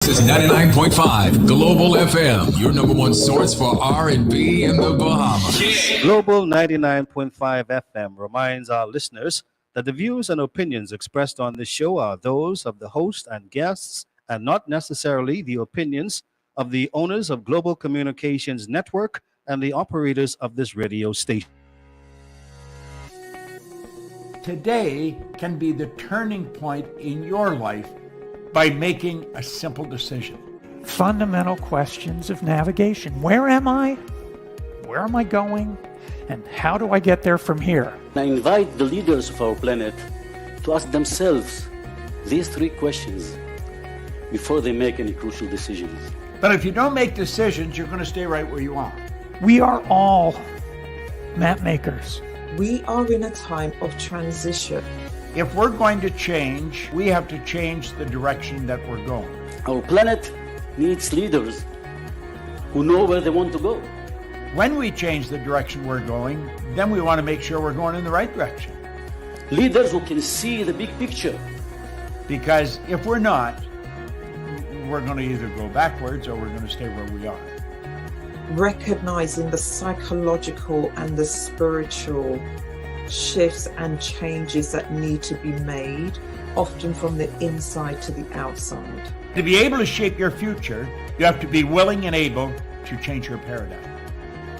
is 99.5 Global FM, your number one source for R&B in the Bahamas. Yeah. Global 99.5 FM reminds our listeners that the views and opinions expressed on this show are those of the host and guests and not necessarily the opinions of the owners of Global Communications Network and the operators of this radio station. Today can be the turning point in your life by making a simple decision. Fundamental questions of navigation. Where am I? Where am I going? And how do I get there from here? I invite the leaders of our planet to ask themselves these three questions before they make any crucial decisions. But if you don't make decisions, you're going to stay right where you are. We are all map makers. We are in a time of transition. If we're going to change, we have to change the direction that we're going. Our planet needs leaders who know where they want to go. When we change the direction we're going, then we want to make sure we're going in the right direction. Leaders who can see the big picture. Because if we're not, we're going to either go backwards or we're going to stay where we are. Recognizing the psychological and the spiritual shifts and changes that need to be made, often from the inside to the outside. To be able to shape your future, you have to be willing and able to change your paradigm.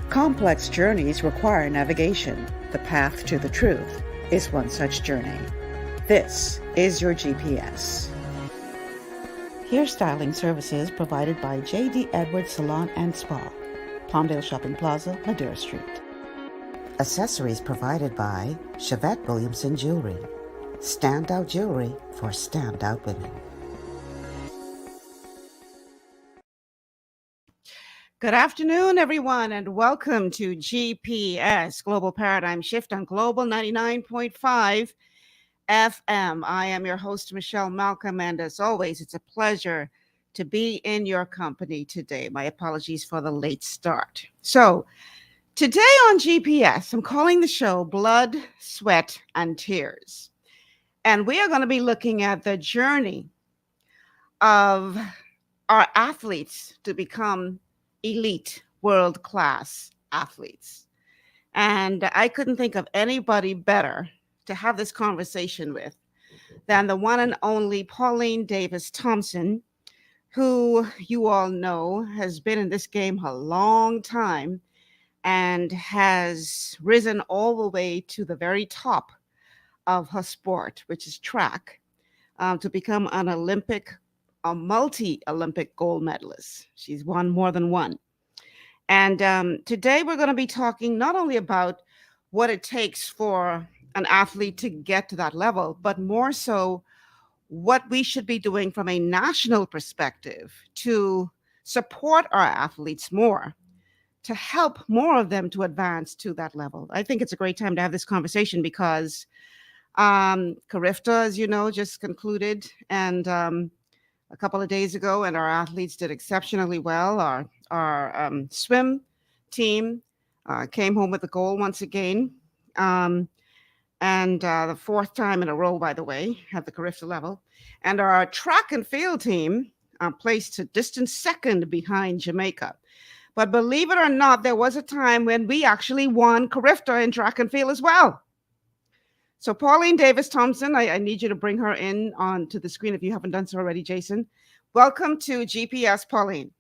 Complex journeys require navigation. The path to the truth is one such journey. This is your GPS. Hairstyling services provided by J.D. Edwards Salon and Spa, Palmdale Shopping Plaza, Madera Street. Accessories provided by Chevette Williamson Jewelry. Standout jewelry for standout women. Good afternoon, everyone, and welcome to GPS Global Paradigm Shift on Global 99.5 FM. I am your host, Michelle Malcolm, and as always, it's a pleasure to be in your company today. My apologies for the late start. So, today on GPS, I'm calling the show Blood, Sweat, and Tears. And we are going to be looking at the journey of our athletes to become elite, world-class athletes. And I couldn't think of anybody better to have this conversation with than the one and only Pauline Davis Thompson, who you all know has been in this game a long time and has risen all the way to the very top of her sport, which is track, to become a multi-Olympic gold medalist. She's won more than one. And today we're going to be talking not only about what it takes for an athlete to get to that level, but more so what we should be doing from a national perspective to support our athletes more, to help more of them to advance to that level. I think it's a great time to have this conversation because Carifta, as you know, just concluded and a couple of days ago, and our athletes did exceptionally well. Our swim team came home with the gold once again, and the fourth time in a row, by the way, at the Carifta level. And our track and field team placed a distant second behind Jamaica. But believe it or not, there was a time when we actually won Carifta in track and field as well. So Pauline Davis Thompson, I need you to bring her in onto the screen if you haven't done so already, Jason. Welcome to GPS, Pauline.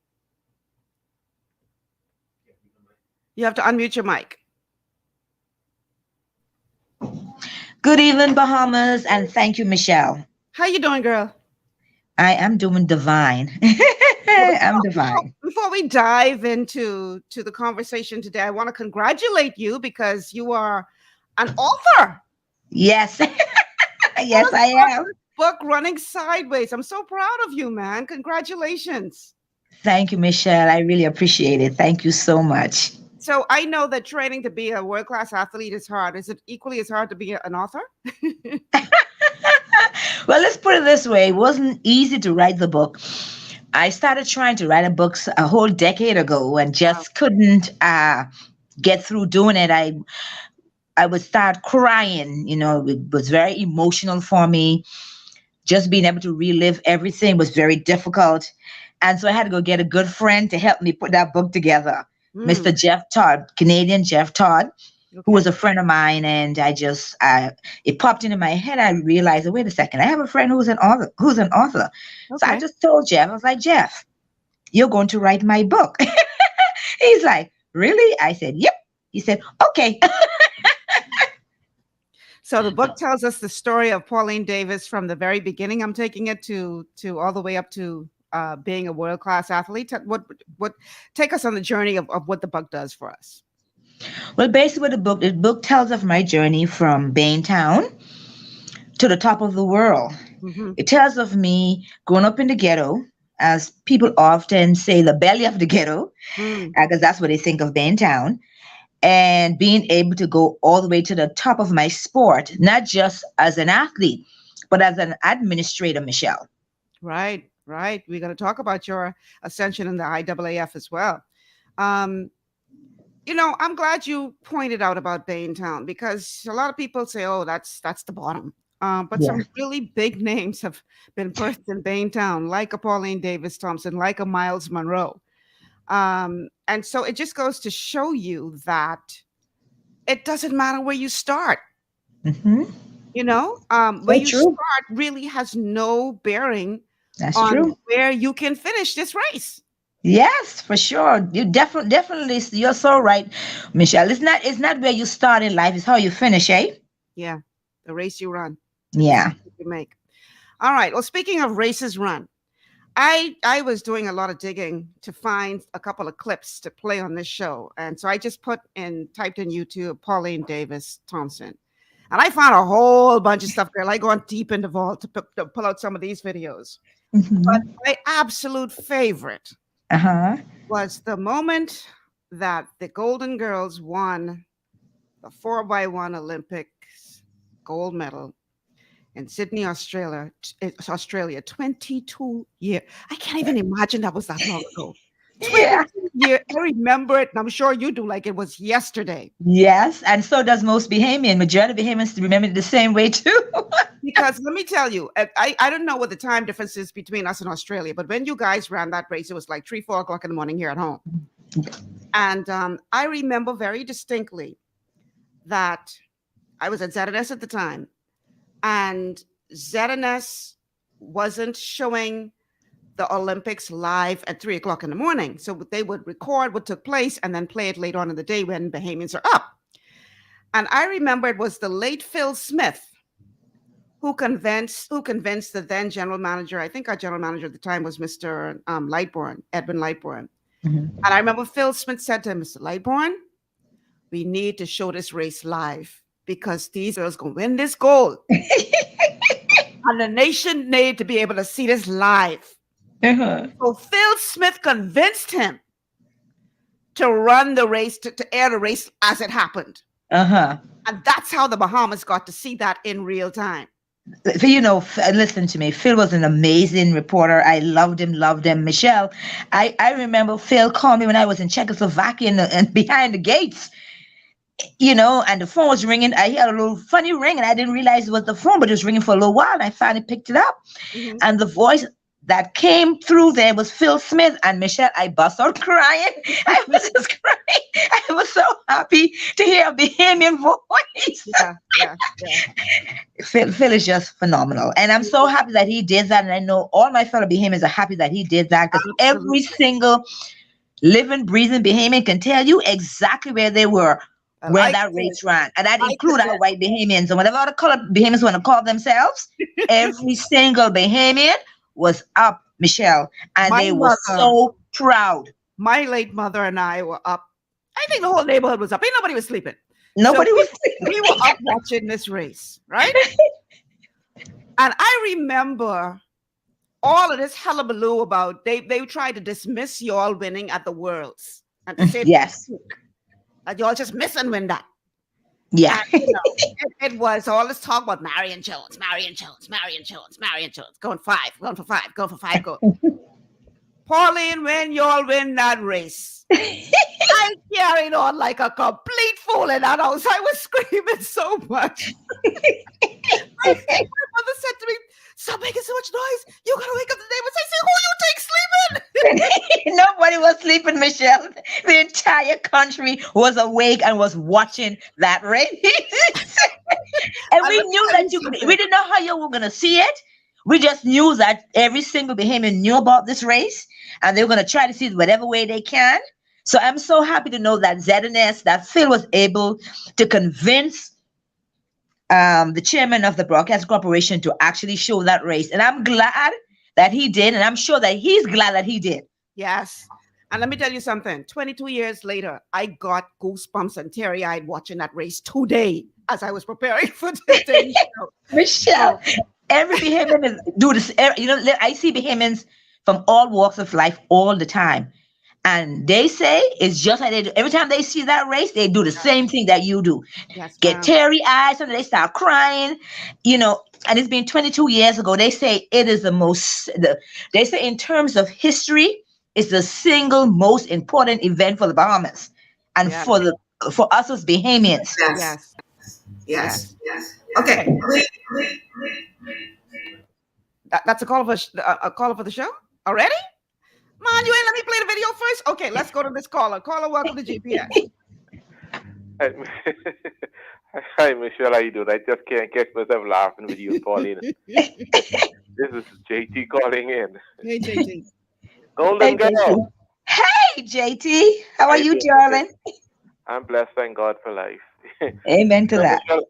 You have to unmute your mic. Good evening, Bahamas, and thank you, Michelle. How you doing, girl? I am doing divine. I'm divine. Before we dive into the conversation today, I want to congratulate you because you are an author. Yes. Yes, I am. Book Running Sideways. I'm so proud of you, man. Congratulations. Thank you, Michelle. I really appreciate it. Thank you so much. So I know that training to be a world-class athlete is hard. Is it equally as hard to be an author? Well, let's put it this way. It wasn't easy to write the book. I started trying to write a book a whole decade ago and just couldn't get through doing it. I would start crying. You know, it was very emotional for me. just being able to relive everything was very difficult. And so I had to go get a good friend to help me put that book together. Mr. Jeff Todd, Canadian Jeff Todd, who was a friend of mine. And it popped into my head. I realized, wait a second, I have a friend who's an author. So I just told Jeff, I was like, Jeff, you're going to write my book. He's like, really? I said, yep. He said, okay. So the book tells us the story of Pauline Davis from the very beginning. I'm taking it to all the way up to being a world-class athlete. What take us on the journey of what the book does for us? Well, basically, the book tells of my journey from Baintown to the top of the world. It tells of me growing up in the ghetto, as people often say, the belly of the ghetto, because that's what they think of Baintown, and being able to go all the way to the top of my sport, not just as an athlete, but as an administrator, Michelle. Right. We're going to talk about your ascension in the IAAF as well. I'm glad you pointed out about Baintown, because a lot of people say, oh, that's the bottom. But some really big names have been birthed in Baintown, like a Pauline Davis Thompson, like a Miles Monroe. And so it just goes to show you that it doesn't matter where you start. Where you start really has no bearing on where you can finish this race. Yes, for sure. You definitely, you're so right, Michelle. It's not where you start in life, it's how you finish, eh? Yeah, the race you run. Yeah. You make. All right. Well, speaking of races run, I was doing a lot of digging to find a couple of clips to play on this show. And so I just typed in YouTube, Pauline Davis Thompson. And I found a whole bunch of stuff there. Like going deep in the vault to pull out some of these videos. But my absolute favorite was the moment that the Golden Girls won the 4x1 Olympics gold medal in Sydney, Australia, 22 years. I can't even imagine that was that long ago. 22 years. I remember it, and I'm sure you do, like it was yesterday. Yes, and so does most Bahamian. Majority of Bahamians remember it the same way too. Because let me tell you, I don't know what the time difference is between us and Australia, but when you guys ran that race, it was like 3-4 o'clock in the morning here at home. And I remember very distinctly that I was at ZNS at the time, and ZNS wasn't showing the Olympics live at 3 o'clock in the morning. So they would record what took place and then play it later on in the day when Bahamians are up. And I remember it was the late Phil Smith who convinced the then general manager. I think our general manager at the time was Mr. Lightbourne, Edwin Lightbourne. And I remember Phil Smith said to him, Mr. Lightbourne, we need to show this race live because these girls going to win this gold. And the nation need to be able to see this live. So Phil Smith convinced him to run the race, to air the race as it happened. And that's how the Bahamas got to see that in real time. Listen to me. Phil was an amazing reporter. I loved him. Michelle, I remember Phil called me when I was in Czechoslovakia and behind the gates, and the phone was ringing. I heard a little funny ring and I didn't realize it was the phone, but it was ringing for a little while. And I finally picked it up. And the voice that came through there was Phil Smith. And Michelle, I bust out crying. I was just crying. I was so happy to hear a Bahamian voice. Yeah. Phil is just phenomenal. And I'm so happy that he did that. And I know all my fellow Bahamians are happy that he did that, because every single living, breathing Bahamian can tell you exactly where they were when that race ran. And that includes our white Bahamians and whatever other colored Bahamians want to call themselves. Every single Bahamian was up, Michelle, and they were so proud. My late mother and I were up. I think the whole neighborhood was up. Ain't nobody was sleeping. Nobody was sleeping. We were up watching this race, right? And I remember all of this hullabaloo about they tried to dismiss y'all winning at the Worlds and to say that y'all just miss and win that. Yeah. And, it was all this talk about Marion Jones, going for five. Pauline, when y'all win that race, I carried on like a complete fool in that house. I was screaming so much. My mother said to me, stop making so much noise. You gotta wake up the neighbors. I said, who you think sleeping? Nobody was sleeping, Michelle. The entire country was awake and was watching that race. And we knew that we didn't know how you were going to see it. We just knew that every single Bahamian knew about this race and they were going to try to see it whatever way they can. So I'm so happy to know that ZNS, that Phil was able to convince the chairman of the Broadcast Corporation to actually show that race. And I'm glad that he did. And I'm sure that he's glad that he did. Yes. And let me tell you something. 22 years later, I got goosebumps and teary-eyed watching that race today as I was preparing for today's show. Michelle, every Bahamian do this. You know, I see Bahamians from all walks of life all the time. And they say it's just like they do. Every time they see that race, they do the same thing that you do. Yes, get teary eyes and they start crying, you know. And it's been 22 years ago. They say it is they say in terms of history, it's the single most important event for the Bahamas and for us as Bahamians. Yes. Okay. That's a call for the show already? Man, you ain't let me play the video first? Okay, let's go to this caller. Caller, welcome to GPS. Hi, Michelle. How you doing? I just can't catch myself laughing with you, Pauline. This is JT calling in. Hey, JT. Golden girl. Hey, JT. How are you, darling? I'm blessed. Thank God for life. Amen to that. Michelle,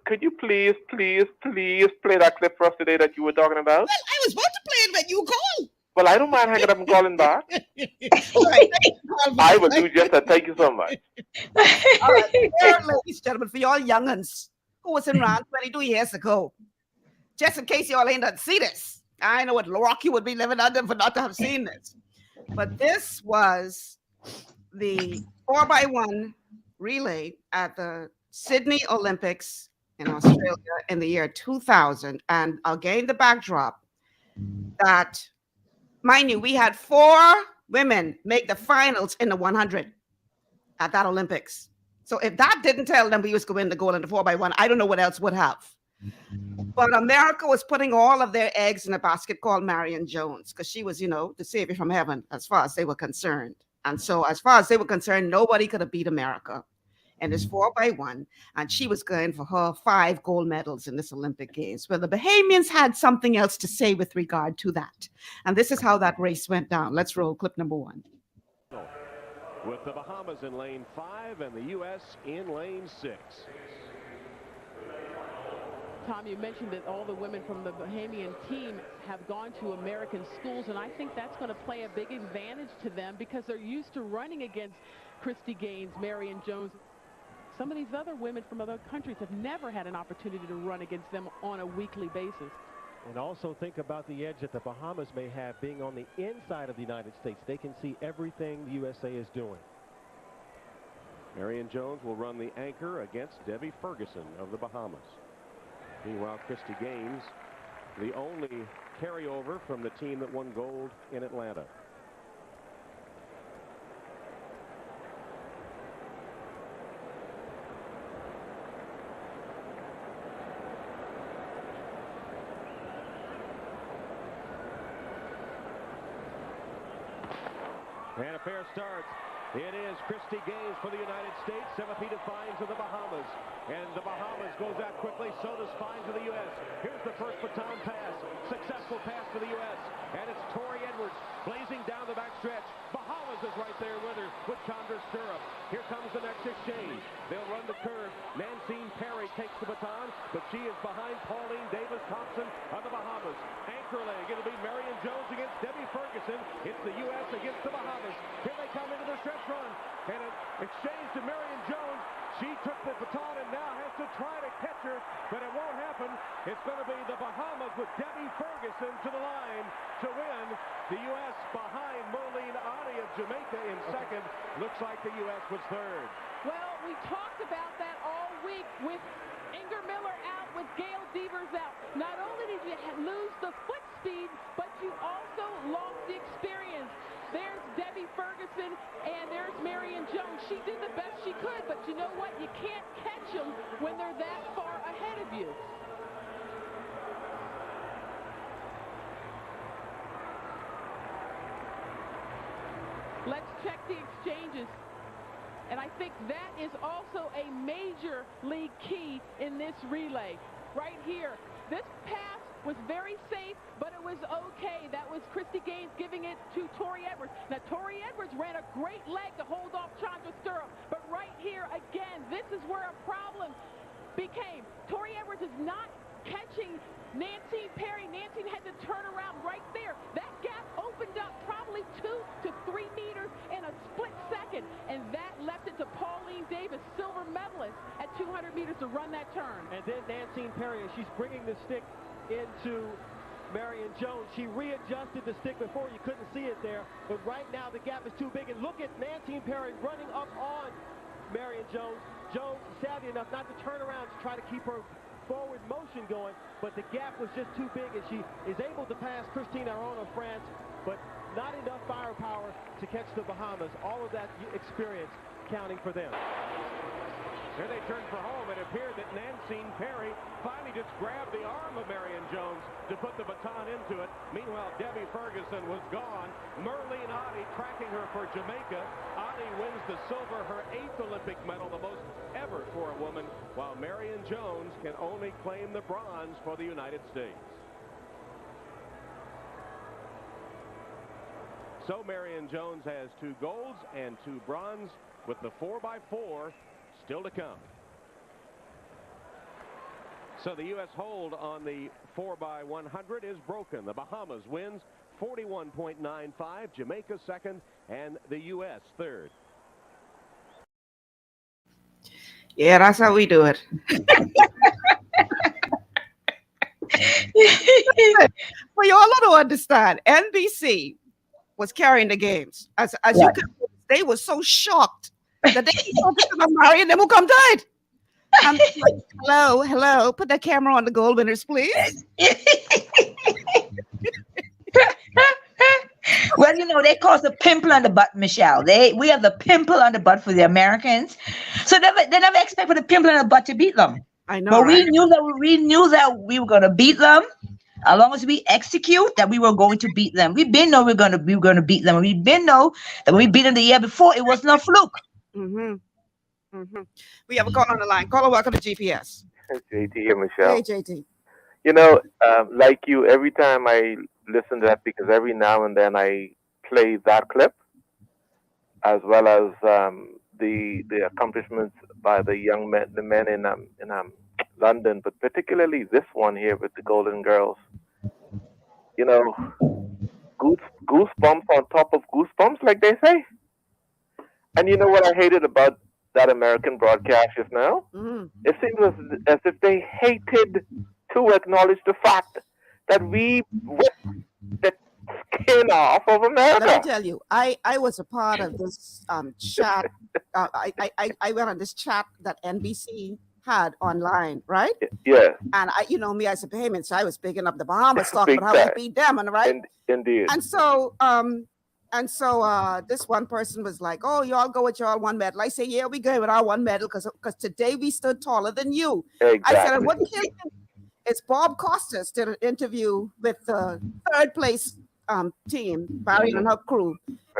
could you please play that clip for us today that you were talking about? Well, I was about to play it when you called. Well, I don't mind hanging up and calling back. I will do just that. Thank you so much. All right, here, ladies and gentlemen, for y'all young'uns who was around 22 years ago, just in case y'all ain't done see this, I know what rock you would be living under for not to have seen this. But this was the 4x1 relay at the Sydney Olympics in Australia in the year 2000. And again, the backdrop that, mind you, we had 4 women make the finals in the 100 at that Olympics. So if that didn't tell them we was going to go in the 4x1, I don't know what else would have. But America was putting all of their eggs in a basket called Marion Jones because she was, you know, the savior from heaven as far as they were concerned. And so as far as they were concerned, nobody could have beat America in this 4x1. And she was going for her 5 gold medals in this Olympic Games. Well, the Bahamians had something else to say with regard to that. And this is how that race went down. Let's roll clip number 1. With the Bahamas in lane 5 and the U.S. in lane 6. Tom, you mentioned that all the women from the Bahamian team have gone to American schools, and I think that's going to play a big advantage to them because they're used to running against Christy Gaines, Marion Jones. Some of these other women from other countries have never had an opportunity to run against them on a weekly basis. And also think about the edge that the Bahamas may have being on the inside of the United States. They can see everything the USA is doing. Marion Jones will run the anchor against Debbie Ferguson of the Bahamas. Meanwhile, Christy Gaines, the only carryover from the team that won gold in Atlanta. And a fair start. It is Christy Gaines for the United States. Sevapita Fines of the Bahamas. And the Bahamas goes out quickly. So does Fines of the U.S. Here's the first baton pass. Successful pass for the U.S. And it's Tori Edwards blazing down the backstretch. Bahamas is right there with her with Chandra Stirrup. Here comes the next exchange. They'll run the curve. Nancine Perry takes the baton, but she is behind Pauline Davis Thompson of the Bahamas. Anchor leg. It'll be Marion Jones against Debbie Ferguson. It's the U.S. against the Bahamas. Here they come into the stretch run. And an exchange to Marion Jones. She took the baton and now has to try to catch her, but it won't happen. It's going to be the Bahamas with Debbie Ferguson to the line to win. The U.S. behind Merlene Adi of Jamaica in second. Looks like the U.S. was third. Well, we talked about that all week with Inger Miller out, with Gail Devers out. Not only did you lose the foot speed, but you also lost the experience. There's Debbie Ferguson and there's Marion Jones. She did the best she could, but you know what? You can't catch them when they're that far ahead of you. Let's check the exchanges. And I think that is also a major league key in this relay. Right here, this pass was very safe, but it was okay. That was Christy Gaines giving it to Tori Edwards. Now, Tori Edwards ran a great leg to hold off Chandra Stirrup, but right here, again, this is where a problem became. Tori Edwards is not catching Nancy Perry. Nancy had to turn around right there. That gap opened up probably 2 to 3 meters in a split second, and that left it to Pauline Davis, silver medalist, at 200 meters to run that turn. And then Nancy Perry, as she's bringing the stick into Marion Jones, she readjusted the stick before. You couldn't see it there, but right now the gap is too big. And look at Nancy Perry running up on Marion Jones. Jones savvy enough not to turn around to try to keep her forward motion going, but the gap was just too big, and she is able to pass Christine Aron of France, but not enough firepower to catch the Bahamas. All of that experience counting for them. Here they turn for home. It appeared that Nancy Perry finally just grabbed the arm of Marion Jones to put the baton into it. Meanwhile, Debbie Ferguson was gone. Merlene Ottey tracking her for Jamaica. Ottey wins the silver, her 8th Olympic medal, the most ever for a woman, while Marion Jones can only claim the bronze for the United States. So Marion Jones has 2 golds and 2 bronze, with the 4x4 still to come. So the U.S. hold on the 4x100 is broken. The Bahamas wins 41.95, Jamaica second, and the U.S. third. Yeah, that's how we do it. Well, you all don't understand. NBC was carrying the games. As you could, they were so shocked that they thought Marion them who come died. I'm like, hello, put that camera on the gold winners, please. Well, you know, they call us the pimple on the butt, Michelle. We have the pimple on the butt for the Americans. So they never expected the pimple on the butt to beat them. I know. But right? we knew that we were going to beat them. As long as we execute, that we were going to beat them. We been know we were going to beat them. We been know that when we beat them the year before, it was no fluke. We have a call on the line. Caller, welcome to GPS. JT here, Michelle. Hey, JT. You know, like you, every time I listen to that, because every now and then I play that clip, as well as the accomplishments by the young men, the men in London, but particularly this one here with the Golden Girls. You know, goosebumps on top of goosebumps, like they say. And you know what I hated about that American broadcast just now? It seems as if they hated to acknowledge the fact that we ripped the skin off of America. Let me tell you, I was a part of this chat. I went on this chat that NBC had online, right? Yeah. And you know me as a payment, so I was picking up the Bahamas, talking about how we beat them, and right? Indeed. And so this one person was like, "Oh, y'all go with y'all one medal." I say, "Yeah, we go with our one medal because today we stood taller than you." Exactly. I said, "And what killed me is Bob Costas did an interview with the third place team, Barry and her crew,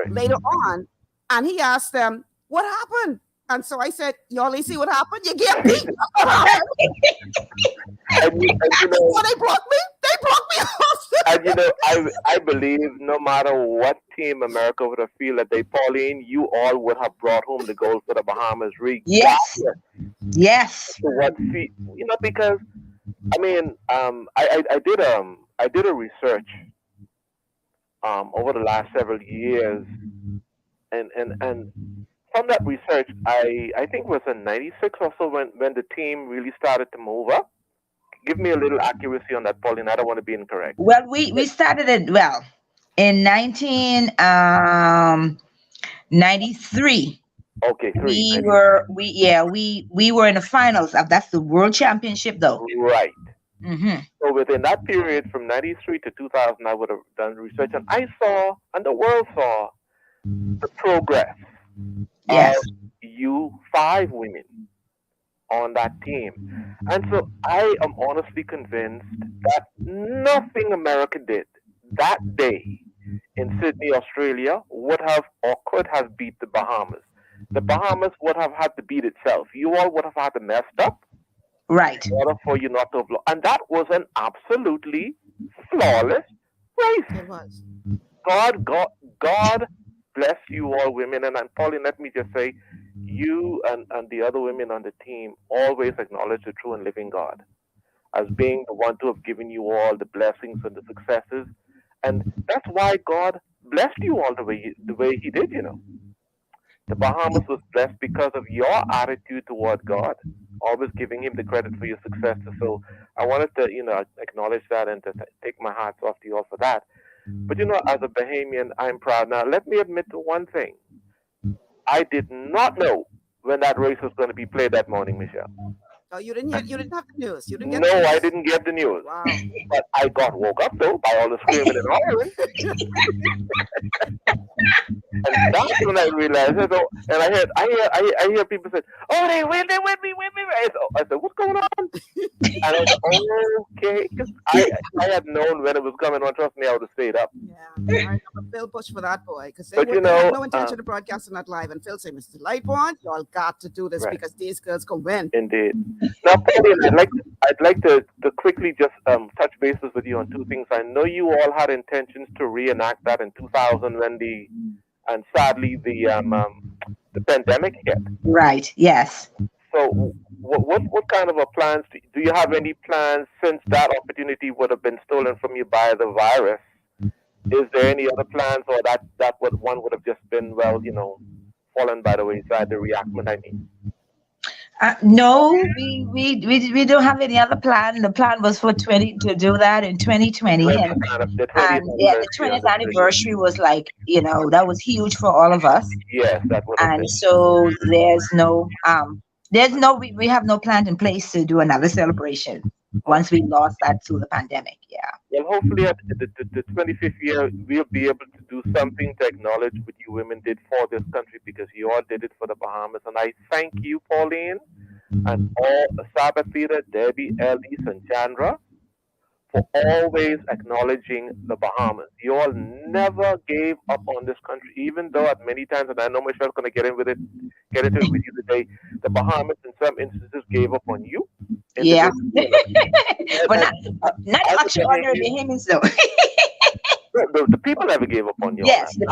later on, and he asked them what happened." And so I said, "Y'all see what happened? You get beat." And you know, they broke me. They broke me off. And you know, I believe no matter what team America would have feel that they, Pauline, you all would have brought home the gold for the Bahamas. Yes. To what feet, you know, because I mean, I did a research over the last several years, and from that research, I think it was in '96 or so when the team really started to move up. Give me a little accuracy on that, Pauline. I don't want to be incorrect. Well, we started it in 1993. Okay, we were in the finals of that's the World Championship though. Right. Mm-hmm. So within that period from '93 to 2000, I would have done research, and I saw, and the world saw, the progress of you 5 women on that team. And so I am honestly convinced that nothing America did that day in Sydney, Australia, would have or could have beat the Bahamas. The Bahamas would have had to beat itself. You all would have had to mess up Right. in order for you not to have lost. And that was an absolutely flawless race. It was. God bless you all women. And Pauline, let me just say, you and the other women on the team always acknowledge the true and living God as being the one to have given you all the blessings and the successes. And that's why God blessed you all the way he did, you know. The Bahamas was blessed because of your attitude toward God, always giving him the credit for your successes. So I wanted to, acknowledge that and to take my hats off to you all for that. But, as a Bahamian, I'm proud. Now, let me admit to one thing. I did not know when that race was going to be played that morning, Michelle. Oh, you didn't have the news. You didn't get No, the news. I didn't get the news. Wow. But I got woke up though by all the screaming and hollering. And that's when I realized it. And I hear people say, "Oh, they win me." I said, "What's going on?" And I was okay, because I had known when it was coming on. Trust me, I would have stayed up. Yeah, I remember Phil pushed for that boy because they But, had no intention of broadcasting that live. And Phil said, "Mr. Lightborn, y'all got to do this Right. because these girls can win." Indeed. Now, Pauline, I'd like to quickly just touch bases with you on two things. I know you all had intentions to reenact that in 2000 and sadly the pandemic hit. Right. Yes. So, what kind of a plans do you have? Any plans since that opportunity would have been stolen from you by the virus? Is there any other plans, or that one would have just been fallen by the wayside? The reenactment, I mean. No, we don't have any other plan. The plan was for to do that in 2020, and The 20th the 20th anniversary was like, that was huge for all of us. Yes, that would have been. And so we have no plan in place to do another celebration once we lost that to the pandemic. Yeah. Well, hopefully at the 25th year, we'll be able to do something to acknowledge what you women did for this country, because you all did it for the Bahamas. And I thank you, Pauline, and all the Sabbath leader, Debbie, Elise, and Chandra, for always acknowledging the Bahamas. You all never gave up on this country, even though at many times, and I know Michelle's going to get into it with you today, the Bahamas in some instances gave up on you. Yeah. But not actually ordinary Bahamians though. The people never gave up on you. Yes, the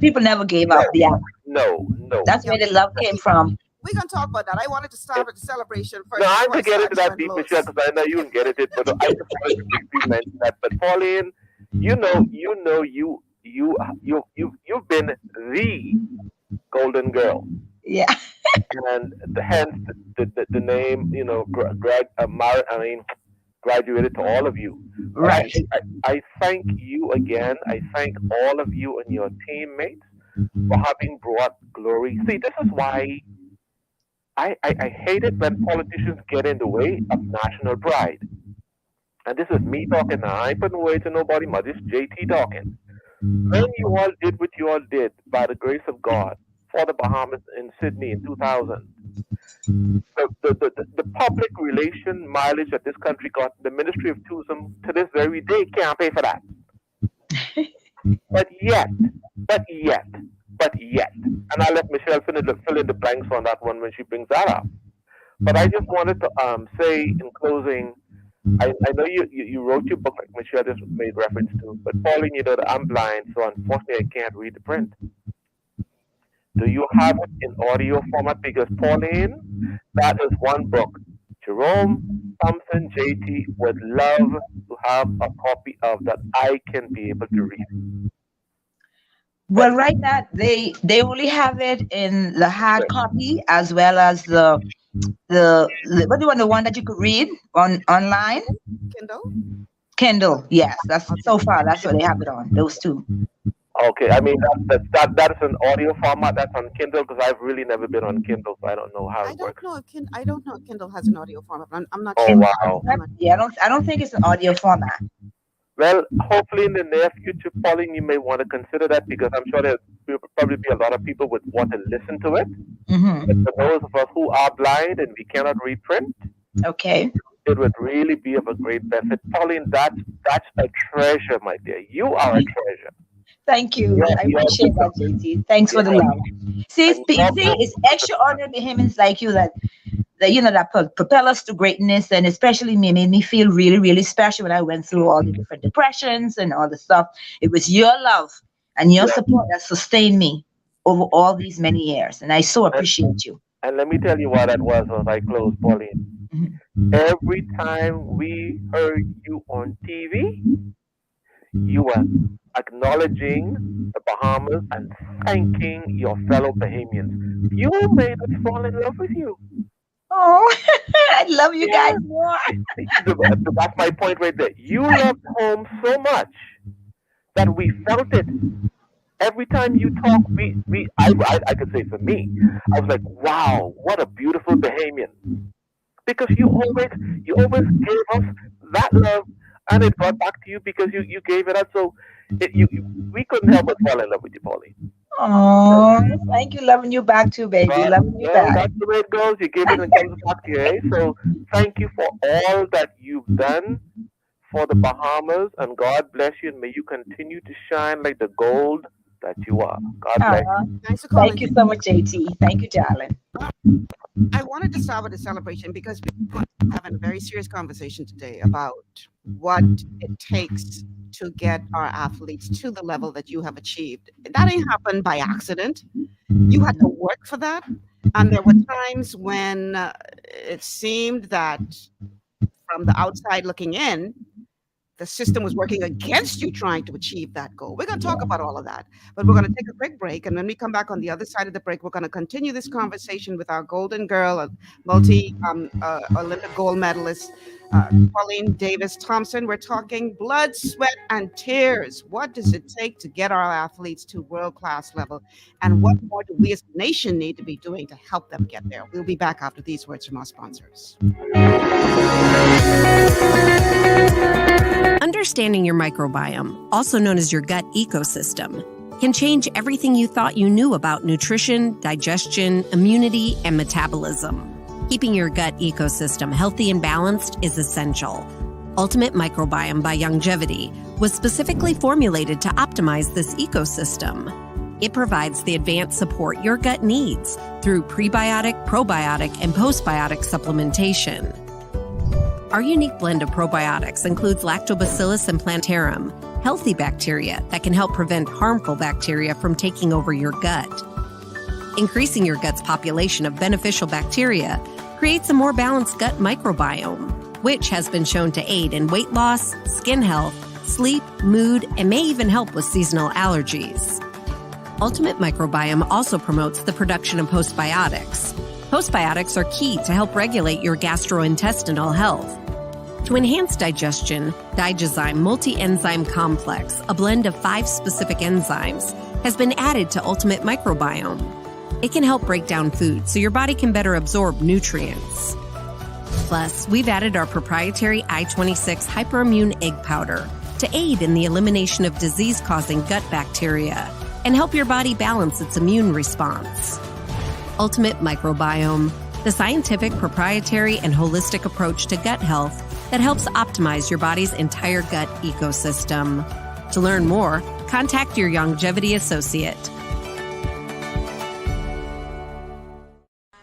people never gave up. Yeah. No. That's where the love came from. We're going to talk about that. I wanted to start with the celebration first. No, I'm going to get into that deep, Michelle, because I know you won't get it, but I just wanted to briefly mention that. But Pauline, you've been the golden girl. Yeah. And hence the name, graduated to all of you. Right. I thank you again. I thank all of you and your teammates for having brought glory. See, this is why I hate it when politicians get in the way of national pride. And this is me talking now. I ain't putting words to nobody, but this JT talking. When you all did what you all did, by the grace of God, for the Bahamas in Sydney in 2000, the public relation mileage that this country got, the Ministry of Tourism to this very day can't pay for that. But yet, and I'll let Michelle fill in the blanks on that one when she brings that up. But I just wanted to say in closing, I know you wrote your book, like Michelle just made reference to, but Pauline, that I'm blind, so unfortunately I can't read the print. Do you have it in audio format? Because Pauline, that is one book. Jerome, Thompson, JT would love to have a copy of that I can be able to read. Well, right now they only have it in the hard copy as well as the what do you want, the one that you could read online? Kindle. Yes, that's so far. That's what they have it on. Those two. Okay, I mean that is an audio format. That's on Kindle, because I've really never been on Kindle, so I don't know how it works. I don't know if Kindle has an audio format. I'm not. Oh sure. wow. Yeah, I don't think it's an audio format. Well, hopefully in the near future, Pauline, you may want to consider that, because I'm sure there will probably be a lot of people would want to listen to it. Mm-hmm. But for those of us who are blind and we cannot read print, okay, it would really be of a great benefit. Pauline, that's a treasure, my dear. You are a treasure. Thank you. I appreciate that, JT. Thanks for the love. See, it's extraordinary humans like you that propel us to greatness, and especially me, made me feel really, really special when I went through all the different depressions and all the stuff. It was your love and your support that sustained me over all these many years, and I so appreciate you. And let me tell you why that was as I close, Pauline. Every time we heard you on TV, you were acknowledging the Bahamas and thanking your fellow Bahamians. You made us fall in love with you. Oh, I love you guys more. That's my point right there. You loved home so much that we felt it. Every time you talk, I could say for me, I was like, wow, what a beautiful Bahamian. Because you always gave us that love, and it brought back to you because you gave it up. So we couldn't help but fall in love with you, Pauline. Oh, thank you. Loving you back too, baby. Loving you back. That's the way it goes. You give it and it comes back to you, eh? So thank you for all that you've done for the Bahamas, and God bless you, and may you continue to shine like the gold that you are. God bless you. Thanks for calling. Thank you so much, JT. Thank you, darling. I wanted to start with a celebration because we're having a very serious conversation today about what it takes to get our athletes to the level that you have achieved. That ain't happened by accident. You had to work for that. And there were times when it seemed that from the outside looking in, the system was working against you trying to achieve that goal. We're going to talk about all of that, but we're going to take a quick break. And when we come back on the other side of the break, we're going to continue this conversation with our golden girl, a multi-Olympic gold medalist, Pauline Davis Thompson. We're talking blood, sweat, and tears. What does it take to get our athletes to world-class level? And what more do we as a nation need to be doing to help them get there? We'll be back after these words from our sponsors. Understanding your microbiome, also known as your gut ecosystem, can change everything you thought you knew about nutrition, digestion, immunity, and metabolism. Keeping your gut ecosystem healthy and balanced is essential. Ultimate Microbiome by Longevity was specifically formulated to optimize this ecosystem. It provides the advanced support your gut needs through prebiotic, probiotic, and postbiotic supplementation. Our unique blend of probiotics includes Lactobacillus and Plantarum, healthy bacteria that can help prevent harmful bacteria from taking over your gut. Increasing your gut's population of beneficial bacteria creates a more balanced gut microbiome, which has been shown to aid in weight loss, skin health, sleep, mood, and may even help with seasonal allergies. Ultimate Microbiome also promotes the production of postbiotics. Postbiotics are key to help regulate your gastrointestinal health. To enhance digestion, Digizyme Multi-Enzyme Complex, a blend of 5 specific enzymes, has been added to Ultimate Microbiome. It can help break down food so your body can better absorb nutrients. Plus, we've added our proprietary I-26 hyperimmune egg powder to aid in the elimination of disease-causing gut bacteria and help your body balance its immune response. Ultimate Microbiome, the scientific, proprietary, and holistic approach to gut health that helps optimize your body's entire gut ecosystem. To learn more, contact your Longevity associate.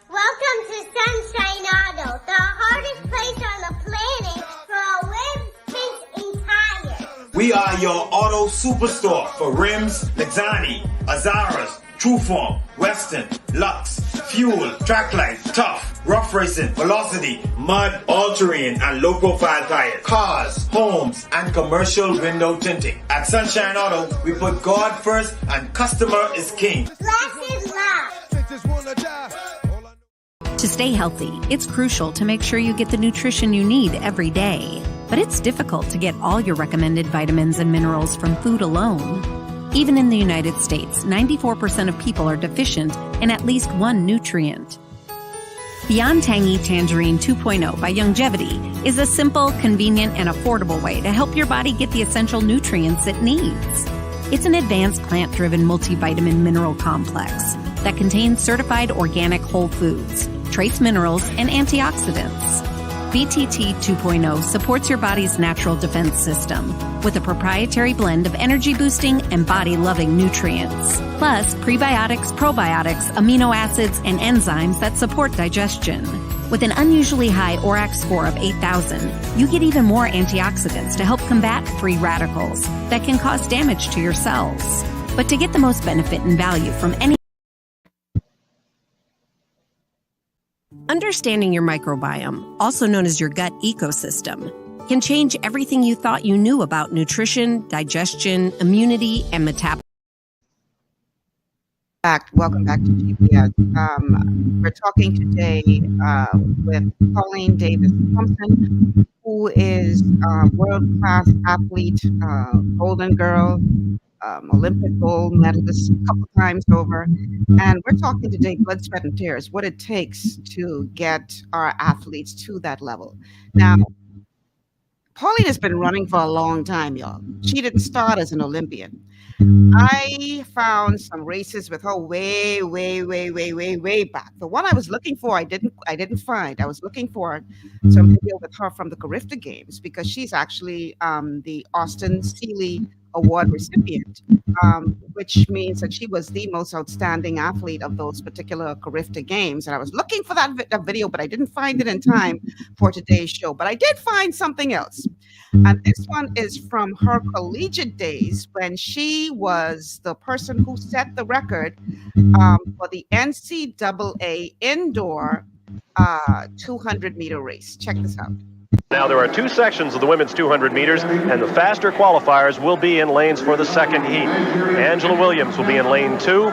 Welcome to Sunshine Auto, the hardest place on the planet for rims, paints, and tires. We are your auto superstore for rims, Lexani, Azaras, Trueform, Western, Lux, Fuel, Tracklight, Tough, Rough Racing, Velocity, Mud, All-Terrain, and low-profile tires, cars, homes, and commercial window tinting. At Sunshine Auto, we put God first and customer is king. Blessed love. To stay healthy, it's crucial to make sure you get the nutrition you need every day. But it's difficult to get all your recommended vitamins and minerals from food alone. Even in the United States, 94% of people are deficient in at least one nutrient. Beyond Tangy Tangerine 2.0 by Longevity is a simple, convenient, and affordable way to help your body get the essential nutrients it needs. It's an advanced plant-driven multivitamin mineral complex that contains certified organic whole foods, trace minerals, and antioxidants. VTT 2.0 supports your body's natural defense system with a proprietary blend of energy-boosting and body-loving nutrients, plus prebiotics, probiotics, amino acids, and enzymes that support digestion. With an unusually high ORAC score of 8,000, you get even more antioxidants to help combat free radicals that can cause damage to your cells. But to get the most benefit and value from any Understanding your microbiome, also known as your gut ecosystem, can change everything you thought you knew about nutrition, digestion, immunity, and metabolism. Welcome back to GPS. We're talking today with Pauline Davis Thompson, who is a world-class athlete, Golden Girl, Olympic gold medalist a couple times over. And we're talking today blood, sweat, and tears, what it takes to get our athletes to that level. Now, Pauline has been running for a long time, y'all. She didn't start as an Olympian. I found some races with her way back. The one I was looking for, I didn't find. I was looking for some video with her from the Carifta Games because she's actually the Austin Seeley Award recipient, which means that she was the most outstanding athlete of those particular Carifta Games. And I was looking for that video, but I didn't find it in time for today's show. But I did find something else. And this one is from her collegiate days when she was the person who set the record for the NCAA indoor 200-meter race. Check this out. Now there are two sections of the women's 200 meters, and the faster qualifiers will be in lanes for the second heat. Angela Williams will be in lane 2.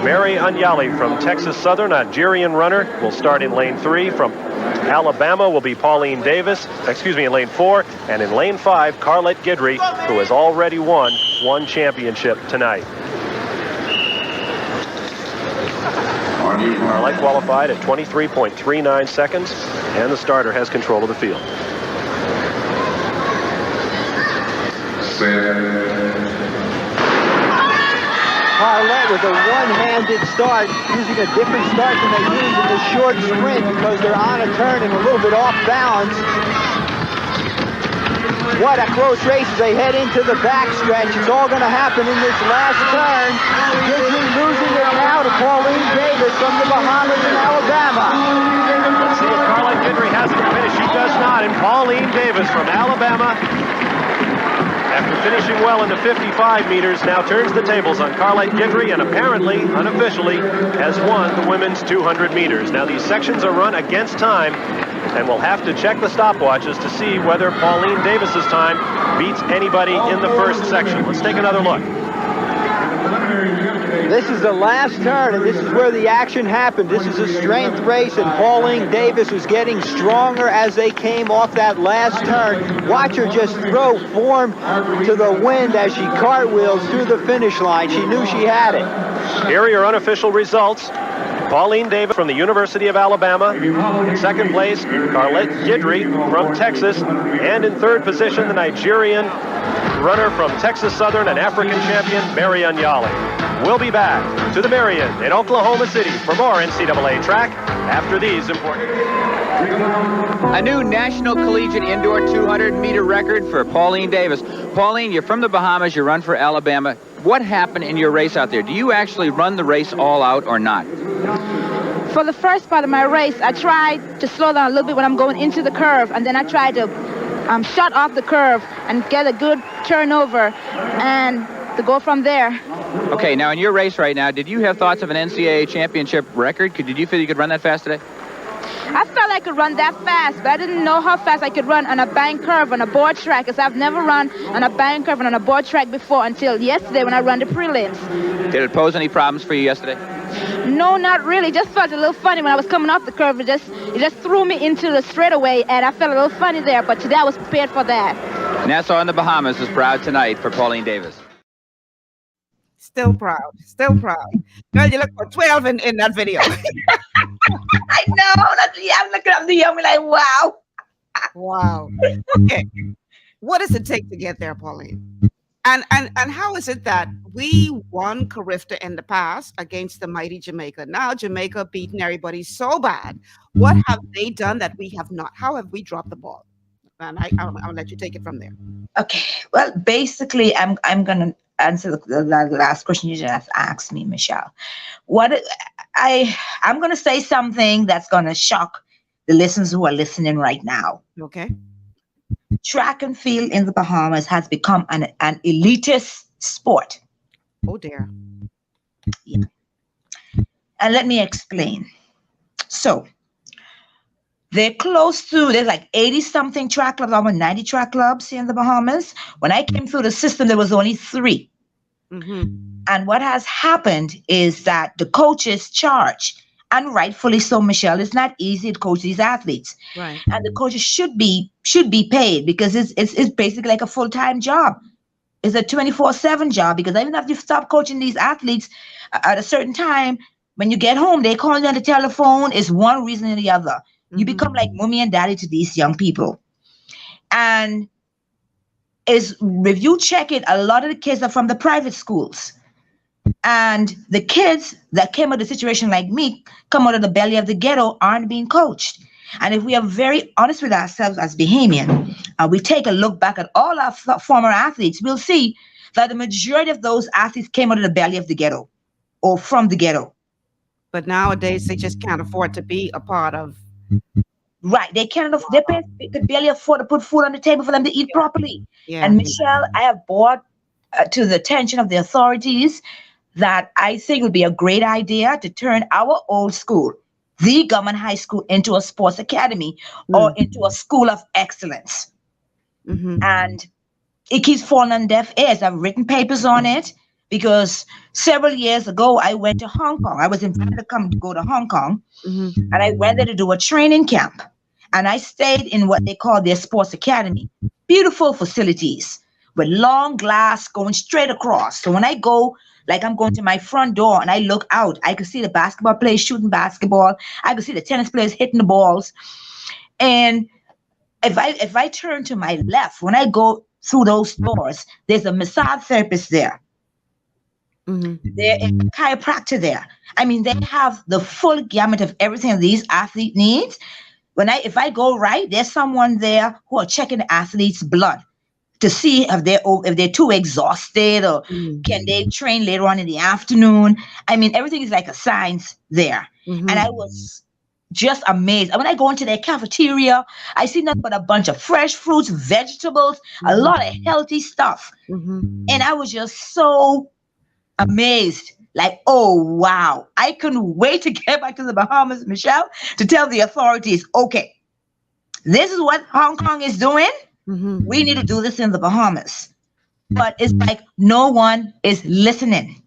Mary Anyali from Texas Southern, Nigerian runner, will start in lane 3. From Alabama will be Pauline Davis, in lane 4. And in lane 5, Carlette Guidry, who has already won one championship tonight. Carlette qualified at 23.39 seconds, and the starter has control of the field. Carlette with a one-handed start, using a different start than they use in the short sprint because they're on a turn and a little bit off balance. What a close race as they head into the backstretch. It's all going to happen in this last turn. Guidry losing it now to Pauline Davis from the Bahamas in Alabama. Let's see if Carlette Guidry has the finish. She does not. And Pauline Davis from Alabama, after finishing well in the 55 meters, now turns the tables on Carlette Guidry and apparently, unofficially, has won the women's 200 meters. Now these sections are run against time, and we'll have to check the stopwatches to see whether Pauline Davis's time beats anybody in the first section. Let's take another look. This is the last turn, and this is where the action happened. This is a strength race, and Pauline Davis was getting stronger as they came off that last turn. Watch her just throw form to the wind as she cartwheels through the finish line. She knew she had it. Here are your unofficial results. Pauline Davis from the University of Alabama. In second place, Carlette Guidry from Texas. And in third position, the Nigerian runner from Texas Southern and African champion, Mary Anyali. We'll be back to the Marion in Oklahoma City for more NCAA track after these important... A new National Collegiate Indoor 200-meter record for Pauline Davis. Pauline, you're from the Bahamas, you run for Alabama. What happened in your race out there? Do you actually run the race all out or not? For the first part of my race, I tried to slow down a little bit when I'm going into the curve, and then I tried to shut off the curve and get a good turnover and to go from there. Okay, now in your race right now, did you have thoughts of an NCAA championship record? Did you feel you could run that fast today? I felt I could run that fast, but I didn't know how fast I could run on a bank curve on a board track, because I've never run on a bank curve and on a board track before until yesterday when I ran the prelims. Did it pose any problems for you yesterday? No, not really. It just felt a little funny when I was coming off the curve. It just threw me into the straightaway, and I felt a little funny there, but today I was prepared for that. Nassau in the Bahamas is proud tonight for Pauline Davis. Still proud. Still proud. Girl, you look for 12 in that video. I know. I'm looking up the young, like, wow. Wow. Okay. What does it take to get there, Pauline? And how is it that we won Carifta in the past against the mighty Jamaica? Now Jamaica beaten everybody so bad. What have they done that we have not? How have we dropped the ball? And I'll let you take it from there. Okay. Well, basically, I'm gonna answer the last question you just asked me, Michelle. I'm gonna say something that's gonna shock the listeners who are listening right now. Okay. Track and field in the Bahamas has become an elitist sport. Oh dear. Yeah. And let me explain. So there's like 80 something track clubs, almost 90 track clubs here in the Bahamas. When I came through the system, there was only 3. And what has happened is that the coaches charge, and rightfully so, Michelle. It's not easy to coach these athletes, right? And the coaches should be paid, because it's basically like a full-time job. It's a 24/7 job, because even if you stop coaching these athletes at a certain time, when you get home, they call you on the telephone. It's one reason or the other. You become like mommy and daddy to these young people. And if you check it, a lot of the kids are from the private schools. And the kids that came out of a situation like me, come out of the belly of the ghetto, aren't being coached. And if we are very honest with ourselves as Bahamian, we take a look back at all our former athletes, we'll see that the majority of those athletes came out of the belly of the ghetto or from the ghetto. But nowadays, they just can't afford to be a part of. Right. They could barely afford to put food on the table for them to eat properly. Yeah. And Michelle, I have brought to the attention of the authorities that I think would be a great idea to turn our old school, the government high school, into a sports academy or into a school of excellence. And it keeps falling on deaf ears. I've written papers on it, because several years ago, I went to Hong Kong. I was invited to go to Hong Kong, and I went there to do a training camp. And I stayed in what they call their sports academy. Beautiful facilities with long glass going straight across. So when I go, like I'm going to my front door and I look out, I can see the basketball players shooting basketball. I can see the tennis players hitting the balls. And if I turn to my left, when I go through those doors, there's a massage therapist there. There is a chiropractor there. I mean, they have the full gamut of everything these athletes need. If I go right, there's someone there who are checking the athlete's blood to see if they're too exhausted, or can they train later on in the afternoon. I mean, everything is like a science there. And I was just amazed. And when I go into their cafeteria, I see nothing but a bunch of fresh fruits, vegetables, a lot of healthy stuff. And I was just so amazed. Like, oh, wow. I couldn't wait to get back to the Bahamas, Michelle, to tell the authorities, okay, this is what Hong Kong is doing. We need to do this in the Bahamas. But it's like no one is listening.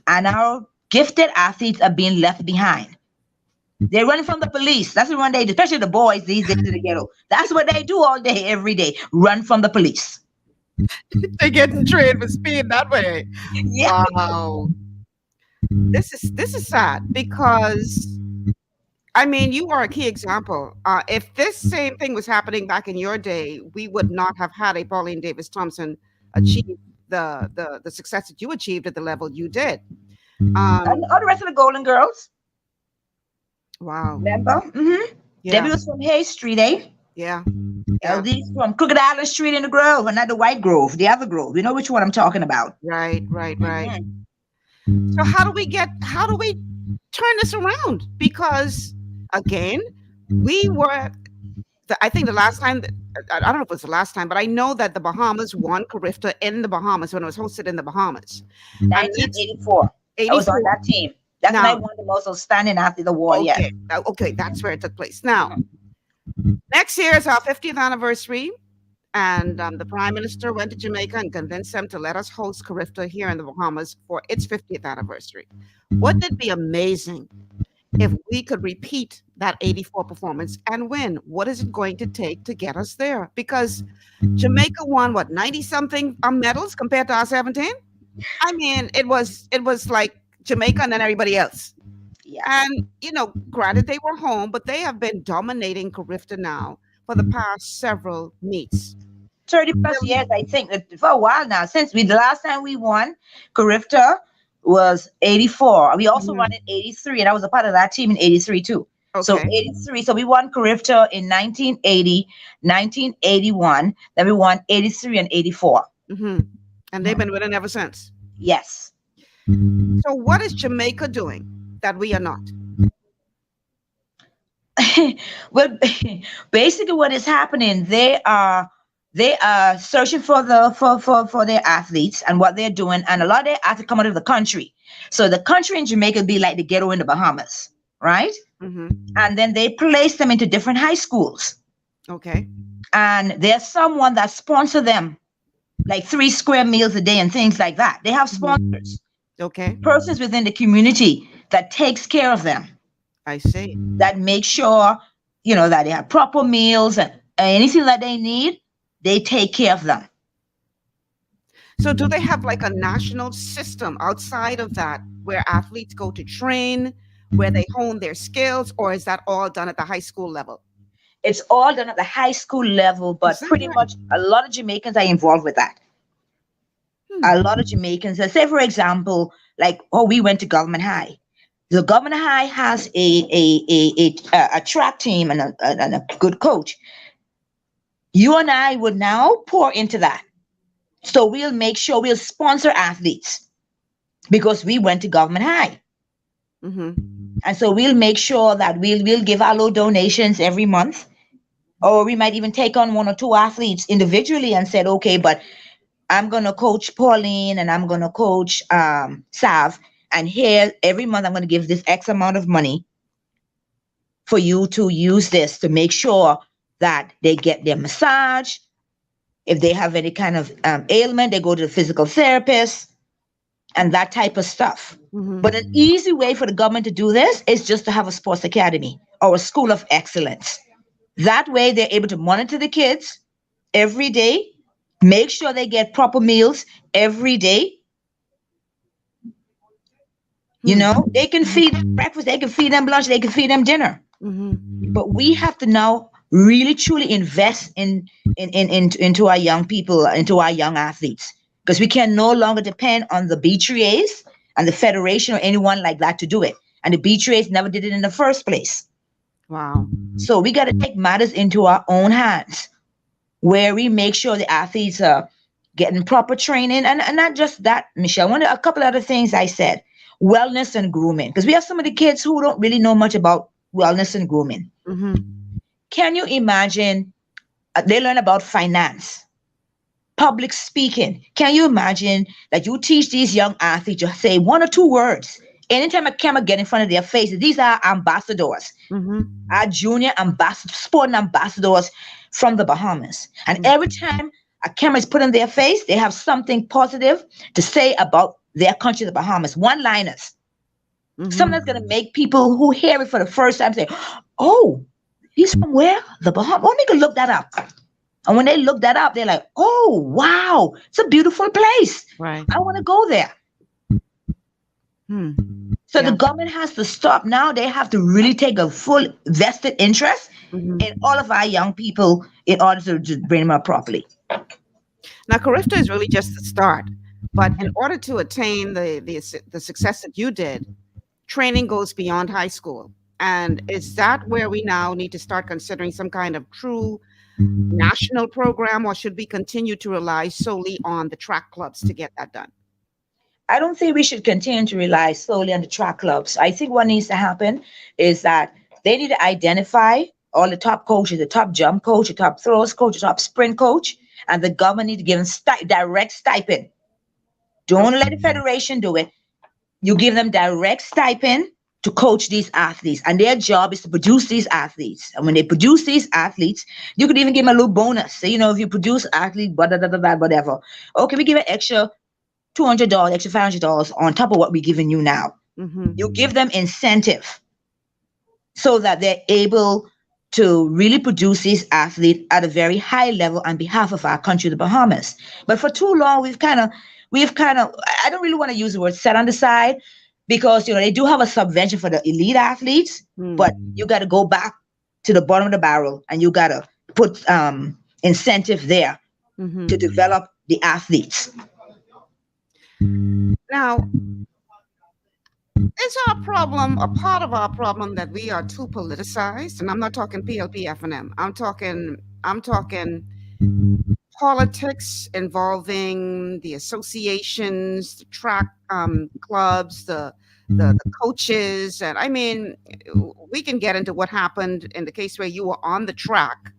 And our gifted athletes are being left behind. They're running from the police. That's what they do, especially the boys these days in the ghetto. That's what they do all day, every day. Run from the police. They're getting trained for speed that way. Yeah. Wow. This is sad, because I mean, you are a key example. If this same thing was happening back in your day, we would not have had a Pauline Davis Thompson achieve the success that you achieved at the level you did. And all the rest of the Golden Girls. Wow. Remember? Yeah. Debbie was from Hayes Street, eh? Yeah. LD's from Crooked Island Street in the Grove, and not the White Grove, the other Grove. You know which one I'm talking about. Right. So how do we turn this around? Because again, we were, I think the last time, I don't know if it was the last time, but I know that the Bahamas won Carifta in the Bahamas when it was hosted in the Bahamas. 1984. I was on that team. That's when I won the most outstanding athlete award. Okay. Okay, that's where it took place. Now, next year is our 50th anniversary. And the Prime Minister went to Jamaica and convinced them to let us host Carifta here in the Bahamas for its 50th anniversary. Wouldn't it be amazing if we could repeat that 84 performance and win? What is it going to take to get us there? Because Jamaica won, 90-something medals compared to our 17? I mean, it was like Jamaica and then everybody else. Yeah. And, granted, they were home, but they have been dominating Carifta now for the past several meets. 30 plus years, I think, for a while now. Since the last time we won, Carifta was 84. We also won in 83, and I was a part of that team in 83 too. So 83. So we won Carifta in 1980, 1981. Then we won 83 and 84. And they've been winning ever since. Yes. So what is Jamaica doing that we are not? Well, basically, what is happening? They are searching for their athletes and what they're doing, and a lot of their athletes come out of the country. So the country in Jamaica would be like the ghetto in the Bahamas, right? And then they place them into different high schools. Okay. And there's someone that sponsor them, like 3 square meals a day and things like that. They have sponsors. Okay. Persons within the community that takes care of them. I see. That makes sure, that they have proper meals and anything that they need, they take care of them. So do they have like a national system outside of that where athletes go to train, where they hone their skills, or is that all done at the high school level? It's all done at the high school level, but pretty much a lot of Jamaicans are involved with that. A lot of Jamaicans, say for example, like, we went to Government High. The Government High has a track team and a good coach. You and I would now pour into that. So we'll make sure we'll sponsor athletes because we went to Government High. And so we'll make sure that we'll give our little donations every month, or we might even take on 1 or 2 athletes individually and said, okay, but I'm going to coach Pauline and I'm going to coach Sav. And here, every month, I'm going to give this X amount of money for you to use this to make sure that they get their massage. If they have any kind of ailment, they go to the physical therapist and that type of stuff. But an easy way for the government to do this is just to have a sports academy or a school of excellence. That way, they're able to monitor the kids every day, make sure they get proper meals every day. They can feed them breakfast, they can feed them lunch, they can feed them dinner. But we have to now really truly invest into our young people, into our young athletes, because we can no longer depend on the B3As and the federation or anyone like that to do it. And the B3As never did it in the first place. Wow. So we got to take matters into our own hands, where we make sure the athletes are getting proper training. And not just that, Michelle, a couple other things I said. Wellness and grooming, because we have some of the kids who don't really know much about wellness and grooming. Can you imagine they learn about finance, public speaking? Can you imagine that you teach these young athletes to say 1 or 2 words anytime a camera get in front of their faces? These are ambassadors, our junior sporting ambassadors from the Bahamas, and every time a camera is put in their face, they have something positive to say about their country, the Bahamas. One-liners. Something that's going to make people who hear it for the first time say, oh, he's from where? The Bahamas. Let me go look that up. And when they look that up, they're like, oh, wow, it's a beautiful place. Right. I want to go there. So the government has to stop now. They have to really take a full vested interest in all of our young people in order to bring them up properly. Now, Carifta is really just the start. But in order to attain the success that you did, training goes beyond high school. And is that where we now need to start considering some kind of true national program, or should we continue to rely solely on the track clubs to get that done? I don't think we should continue to rely solely on the track clubs. I think what needs to happen is that they need to identify all the top coaches, the top jump coach, the top throws coach, the top sprint coach, and the government need to give them direct stipend. Don't let the federation do it. You give them direct stipend to coach these athletes, and their job is to produce these athletes. And when they produce these athletes, you could even give them a little bonus. So, if you produce athlete, whatever. Okay, we give an extra $200, extra $500 on top of what we're giving you now. You give them incentive so that they're able to really produce these athletes at a very high level on behalf of our country, the Bahamas. But for too long, we've kind of, I don't really want to use the word set on the side, because, they do have a subvention for the elite athletes, but you got to go back to the bottom of the barrel and you got to put incentive there to develop the athletes. Now, is our problem, a part of our problem, that we are too politicized? And I'm not talking PLP F&M. I'm talking politics involving the associations, the track clubs, the coaches. And I mean, we can get into what happened in the case where you were on the track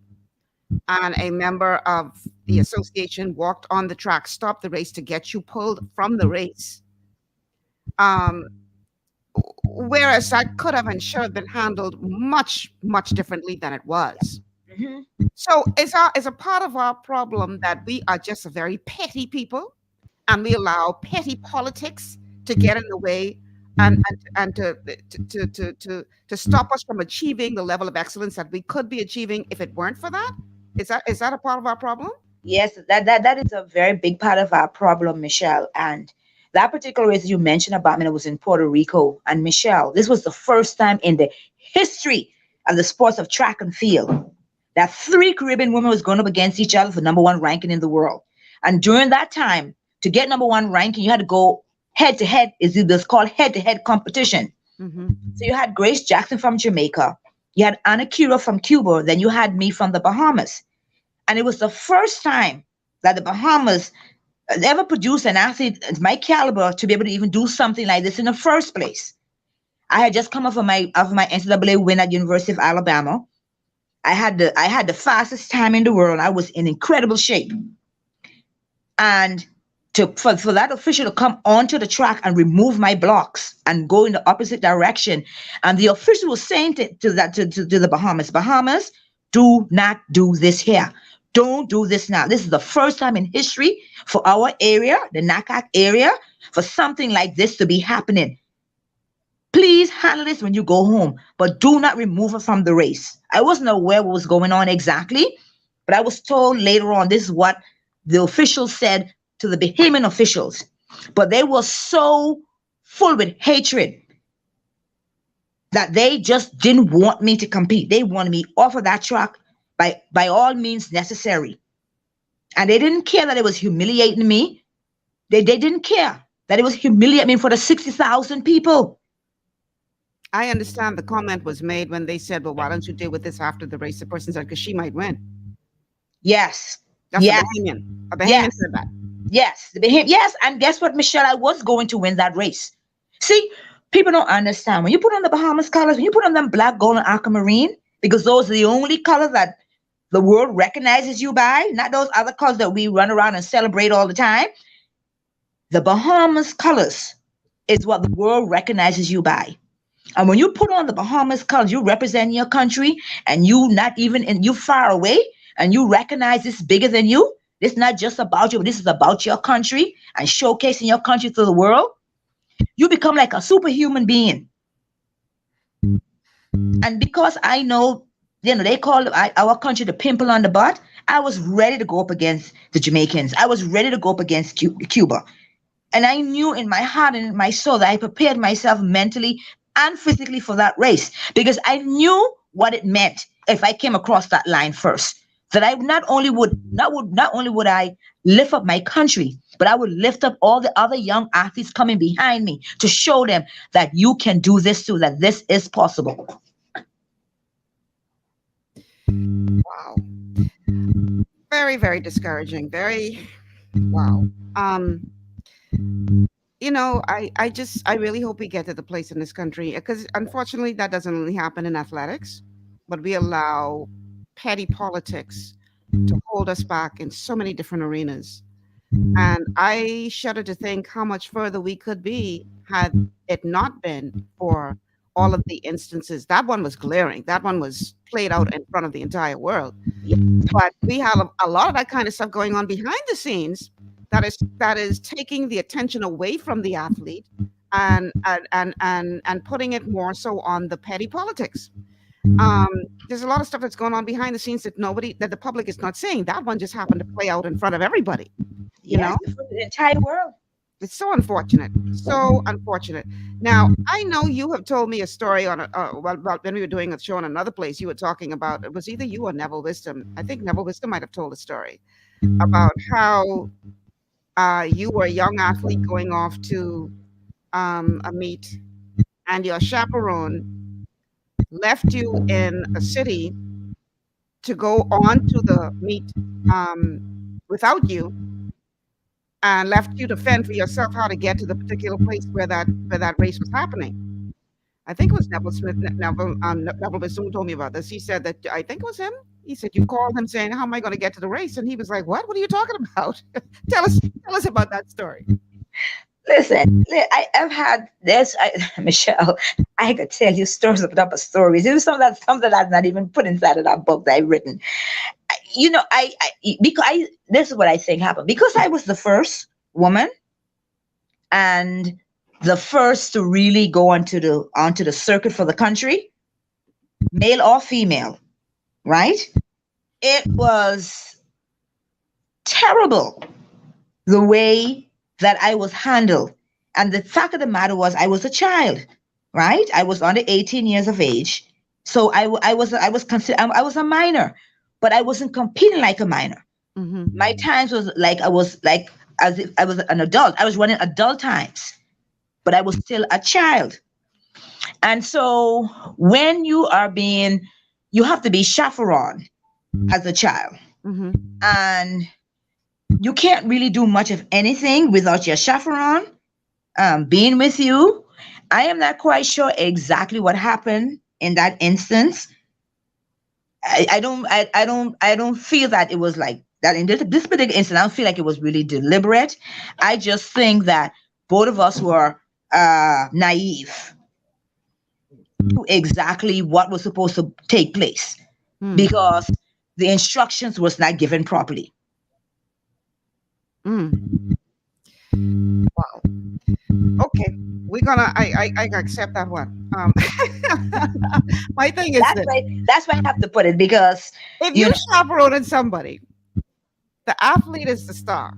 and a member of the association walked on the track, stopped the race to get you pulled from the race. Whereas that could have and should have been handled much, much differently than it was. So it's a part of our problem that we are just a very petty people, and we allow petty politics to get in the way and to stop us from achieving the level of excellence that we could be achieving if it weren't for that. Is that a part of our problem? Yes, that is a very big part of our problem, Michelle. And that particular race you mentioned about me, it was in Puerto Rico. And Michelle, this was the first time in the history of the sports of track and field that 3 Caribbean women was going up against each other for #1 ranking in the world. And during that time, to get #1 ranking, you had to go head to head. It's called head-to-head competition. So you had Grace Jackson from Jamaica, you had Anna Kira from Cuba, then you had me from the Bahamas. And it was the first time that the Bahamas ever produced an athlete of my caliber to be able to even do something like this in the first place. I had just come off of my NCAA win at University of Alabama. I had the fastest time in the world. I was in incredible shape. And for that official to come onto the track and remove my blocks and go in the opposite direction, and the official was saying to the Bahamas, do not do this here. Don't do this now. This is the first time in history for our area, the NACAC area, for something like this to be happening. Please handle this when you go home, but do not remove her from the race. I wasn't aware what was going on exactly, but I was told later on this is what the officials said to the Bahamian officials. But they were so full with hatred that they just didn't want me to compete. They wanted me off of that track by all means necessary. And they didn't care that it was humiliating me. They didn't care that it was humiliating me for the 60,000 people. I understand the comment was made when they said, well, why don't you deal with this after the race? The person said, because she might win. Yes. That's yes. a Bahamian. A Bahamian said that. Yes. Yes. And guess what, Michelle? I was going to win that race. See, people don't understand. When you put on the Bahamas colors, when you put on them black, gold, and aquamarine, because those are the only colors that the world recognizes you by, not those other colors that we run around and celebrate all the time. The Bahamas colors is what the world recognizes you by. And when you put on the Bahamas colors, you represent your country, and you far away, and you recognize this bigger than you. This is not just about you, but this is about your country and showcasing your country to the world. You become like a superhuman being. And because I know, they call our country the pimple on the butt, I was ready to go up against the Jamaicans. I was ready to go up against Cuba. And I knew in my heart and in my soul that I prepared myself mentally and physically for that race, because I knew what it meant if I came across that line first. That I not only would I lift up my country, but I would lift up all the other young athletes coming behind me to show them that you can do this too, that this is possible. Wow. Very, very discouraging. Very, wow. I really hope we get to the place in this country, because unfortunately that doesn't really happen in athletics, but we allow petty politics to hold us back in so many different arenas. And I shudder to think how much further we could be had it not been for all of the instances. That one was glaring. That one was played out in front of the entire world. But we have a lot of that kind of stuff going on behind the scenes that is taking the attention away from the athlete and putting it more so on the petty politics. There's a lot of stuff that's going on behind the scenes that the public is not seeing. That one just happened to play out in front of everybody. You know, the entire world. It's so unfortunate. So unfortunate. Now, I know you have told me a story on when we were doing a show in another place. You were talking about, it was either you or Neville Wisdom. I think Neville Wisdom might have told a story about how you were a young athlete going off to a meet, and your chaperone left you in a city to go on to the meet without you, and left you to fend for yourself how to get to the particular place where that race was happening. I think it was Neville Bassoon told me about this. He said that, I think it was him. He said you called him saying, "How am I going to get to the race?" And he was like, "What? What are you talking about?" Tell us about that story. Listen, I've had this, Michelle. I could tell you stories of stories. It was some that I've not even put inside of that book that I've written. This is what I think happened, because I was the first woman and the first to really go onto the circuit for the country, male or female, right? It was terrible the way that I was handled. And the fact of the matter was, I was a child, right? I was under 18 years of age. So I was a minor, but I wasn't competing like a minor. Mm-hmm. My times was like, as if I was an adult. I was running adult times, but I was still a child. And so when you have to be chaperoned as a child. Mm-hmm. And you can't really do much of anything without your chaperone being with you. I am not quite sure exactly what happened in that instance. I don't feel that it was like that in this particular instance. I don't feel like it was really deliberate. I just think that both of us were naive to exactly what was supposed to take place, because the instructions was not given properly. Wow. Okay, I accept that one. My thing is that's why I have to put it, because if you chaperoning somebody, the athlete is the star.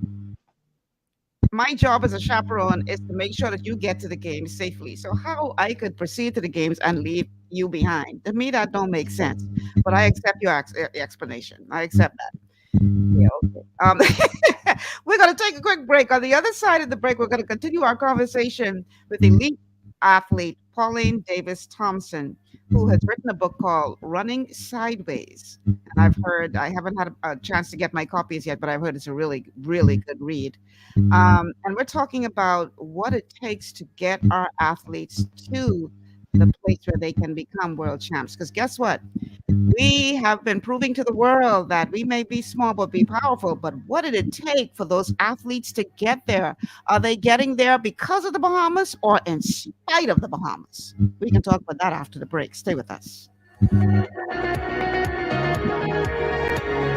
My job as a chaperone is to make sure that you get to the games safely. So how I could proceed to the games and leave you behind, to me that don't make sense. But I accept your explanation. I accept that. Yeah, okay. We're going to take a quick break. On the other side of the break, we're going to continue our conversation with elite athlete Pauline Davis Thompson, who has written a book called Running Sideways. And I haven't had a chance to get my copies yet, but I've heard it's a really, really good read. And we're talking about what it takes to get our athletes to the place where they can become world champs. Because guess what? We have been proving to the world that we may be small but be powerful. But what did it take for those athletes to get there? Are they getting there because of the Bahamas or in spite of the Bahamas? We can talk about that after the break. Stay with us.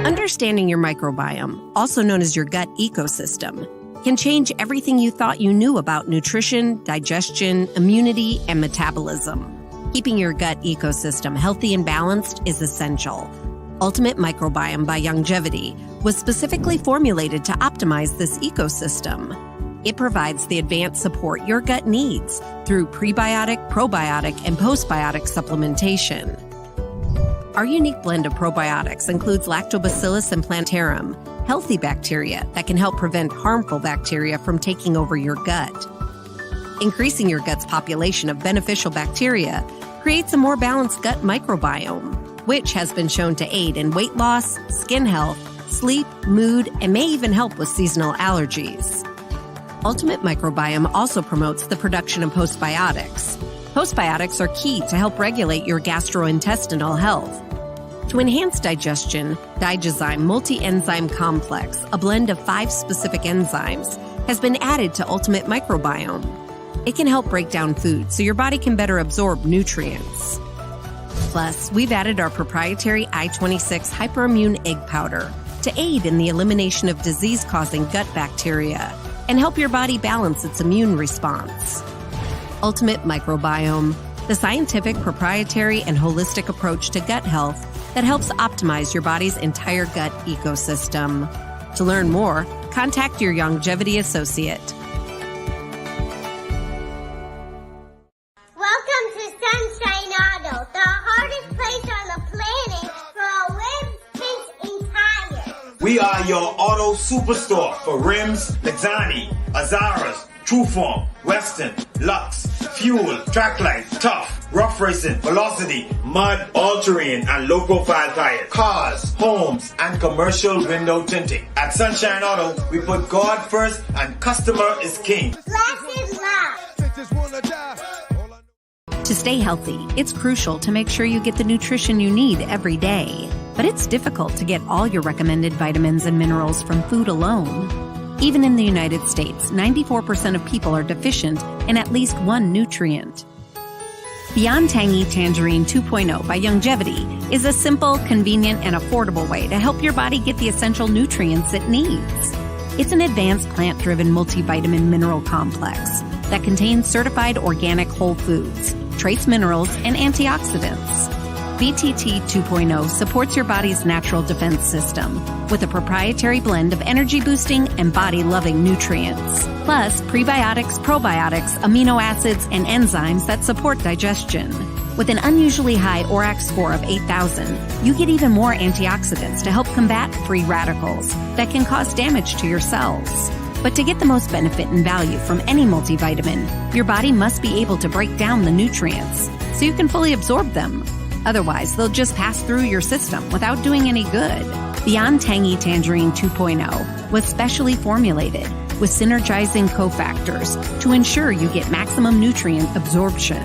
Understanding your microbiome, also known as your gut ecosystem, can change everything you thought you knew about nutrition, digestion, immunity, and metabolism. Keeping your gut ecosystem healthy and balanced is essential. Ultimate Microbiome by Longevity was specifically formulated to optimize this ecosystem. It provides the advanced support your gut needs through prebiotic, probiotic, and postbiotic supplementation. Our unique blend of probiotics includes Lactobacillus and Plantarum, healthy bacteria that can help prevent harmful bacteria from taking over your gut. Increasing your gut's population of beneficial bacteria creates a more balanced gut microbiome, which has been shown to aid in weight loss, skin health, sleep, mood, and may even help with seasonal allergies. Ultimate Microbiome also promotes the production of postbiotics. Postbiotics are key to help regulate your gastrointestinal health. To enhance digestion, Digizyme Multi-Enzyme Complex, a blend of 5 specific enzymes, has been added to Ultimate Microbiome. It can help break down food so your body can better absorb nutrients. Plus, we've added our proprietary I-26 Hyperimmune Egg Powder to aid in the elimination of disease-causing gut bacteria and help your body balance its immune response. Ultimate Microbiome, the scientific, proprietary, and holistic approach to gut health that helps optimize your body's entire gut ecosystem. To learn more, contact your Longevity associate. Welcome to Sunshine Auto, the hardest place on the planet for a whip, pinch, and tire. We are your Auto Superstore for rims, Lexani, Azaras, Trueform, Western, Lux, Fuel, Trackline, Tough, Rough Racing, Velocity, Mud, All-Terrain, and low-profile tires. Cars, homes, and commercial window tinting. At Sunshine Auto, we put God first and customer is king. To stay healthy, it's crucial to make sure you get the nutrition you need every day. But it's difficult to get all your recommended vitamins and minerals from food alone. Even in the United States, 94% of people are deficient in at least one nutrient. Beyond Tangy Tangerine 2.0 by Longevity is a simple, convenient, and affordable way to help your body get the essential nutrients it needs. It's an advanced plant-driven multivitamin mineral complex that contains certified organic whole foods, trace minerals, and antioxidants. BTT 2.0 supports your body's natural defense system with a proprietary blend of energy-boosting and body-loving nutrients, plus prebiotics, probiotics, amino acids, and enzymes that support digestion. With an unusually high ORAC score of 8,000, you get even more antioxidants to help combat free radicals that can cause damage to your cells. But to get the most benefit and value from any multivitamin, your body must be able to break down the nutrients so you can fully absorb them. Otherwise, they'll just pass through your system without doing any good. Beyond Tangy Tangerine 2.0 was specially formulated with synergizing cofactors to ensure you get maximum nutrient absorption.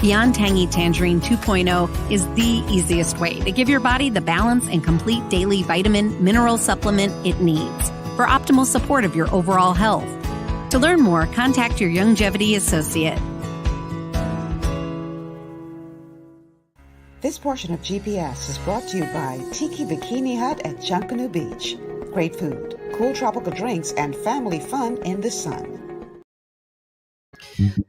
Beyond Tangy Tangerine 2.0 is the easiest way to give your body the balance and complete daily vitamin mineral supplement it needs for optimal support of your overall health. To learn more, contact your Longevity associate. This portion of GPS is brought to you by Tiki Bikini Hut at Junkanoo Beach. Great food, cool tropical drinks, and family fun in the sun.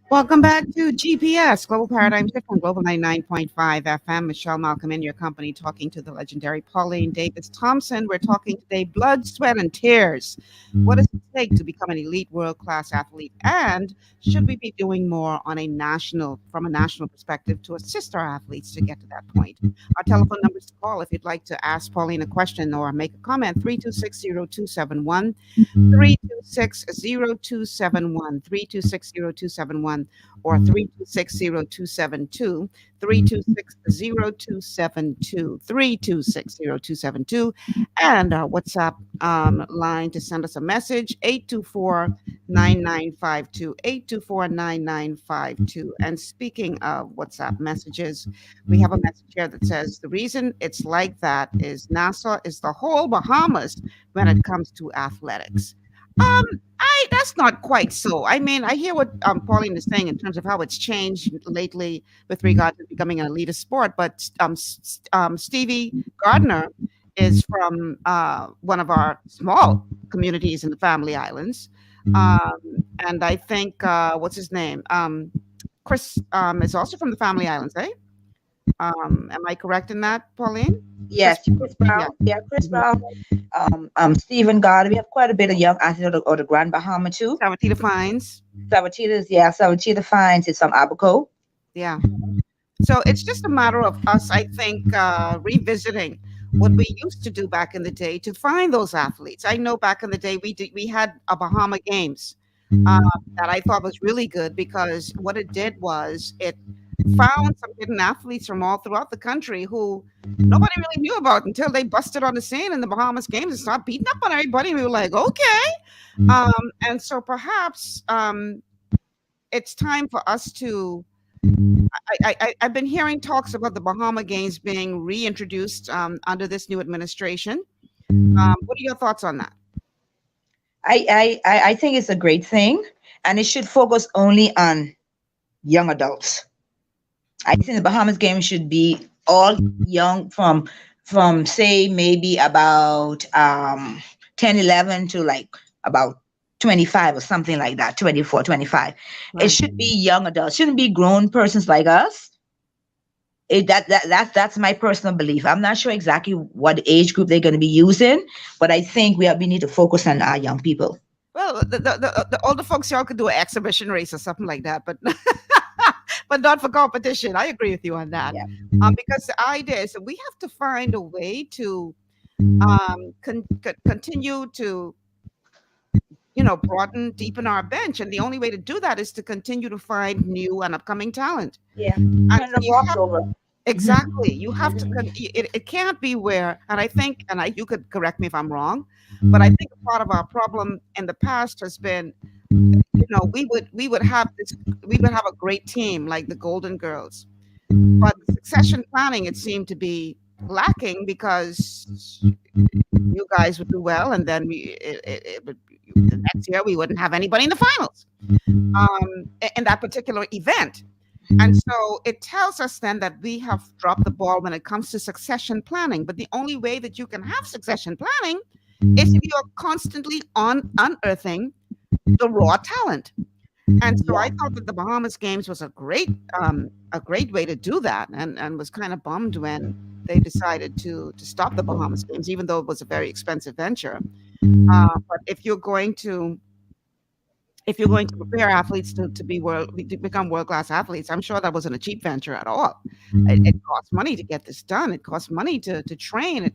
Welcome back to GPS, Global Paradigm Shift on Global 99.5 FM. Michelle Malcolm in your company, talking to the legendary Pauline Davis Thompson. We're talking today blood, sweat, and tears. What does it take to become an elite world-class athlete? And should we be doing more on from a national perspective to assist our athletes to get to that point? Our telephone numbers to call if you'd like to ask Pauline a question or make a comment, 326-0271, 326-0271, 326-0271, or 326-0272, 326-0272, 326-0272, and our WhatsApp line to send us a message, 824-9952, 824-9952. And speaking of WhatsApp messages, we have a message here that says, the reason it's like that is NASA is the whole Bahamas when it comes to athletics. That's not quite so. I mean, I hear what Pauline is saying in terms of how it's changed lately with regard to becoming an elitist sport, but Stevie Gardner is from one of our small communities in the Family Islands. And I think, what's his name? Chris is also from the Family Islands, eh? Am I correct in that, Pauline? Yes, Chris Brown. Yeah, Chris Brown. Stephen Gardner. We have quite a bit of young athletes or the Grand Bahama too. Sabatita Fines. Sabatita Fines is from Abaco. Yeah. So it's just a matter of us, I think, revisiting what we used to do back in the day to find those athletes. I know back in the day we had a Bahama Games that I thought was really good because what it did was it found some hidden athletes from all throughout the country who nobody really knew about until they busted on the scene in the Bahamas Games and started beating up on everybody. And we were like, okay. And so perhaps it's time for us to, I've been hearing talks about the Bahama Games being reintroduced under this new administration. What are your thoughts on that? I think it's a great thing, and it should focus only on young adults. I think the Bahamas Games should be all young from say maybe about 10, 11 to like about 25 or something like that, 24, 25. Right. It should be young adults. Shouldn't be grown persons like us. That's my personal belief. I'm not sure exactly what age group they're going to be using, but I think we need to focus on our young people. Well, the older folks, y'all could do an exhibition race or something like that, but but not for competition. I agree with you on that. Yeah. Because the idea is that we have to find a way to continue to, deepen our bench. And the only way to do that is to continue to find new and upcoming talent. Yeah. And Turn the so rocks over. exactly. You have to, it can't be where, and I think, you could correct me if I'm wrong, but I think part of our problem in the past has been, we would have a great team like the Golden Girls, but succession planning, it seemed to be lacking because you guys would do well, and then the next year we wouldn't have anybody in the finals in that particular event. And so it tells us then that we have dropped the ball when it comes to succession planning. But the only way that you can have succession planning is if you're constantly unearthing the raw talent. And so I thought that the Bahamas Games was a great way to do that, and was kind of bummed when they decided to stop the Bahamas Games, even though it was a very expensive venture. But if you're going to prepare athletes to become world-class athletes, I'm sure that wasn't a cheap venture at all. It costs money to get this done. It costs money to train.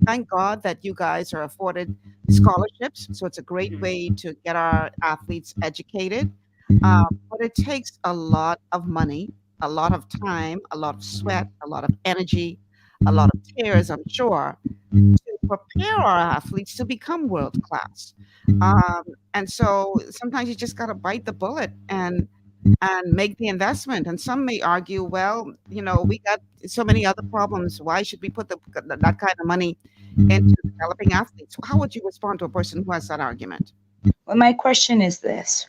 Thank God that you guys are afforded scholarships. So it's a great way to get our athletes educated. But it takes a lot of money, a lot of time, a lot of sweat, a lot of energy, a lot of tears, I'm sure, to prepare our athletes to become world class. And so sometimes you just got to bite the bullet and make the investment. And some may argue, well, we got so many other problems. Why should we put that kind of money into developing athletes? How would you respond to a person who has that argument? Well, my question is this.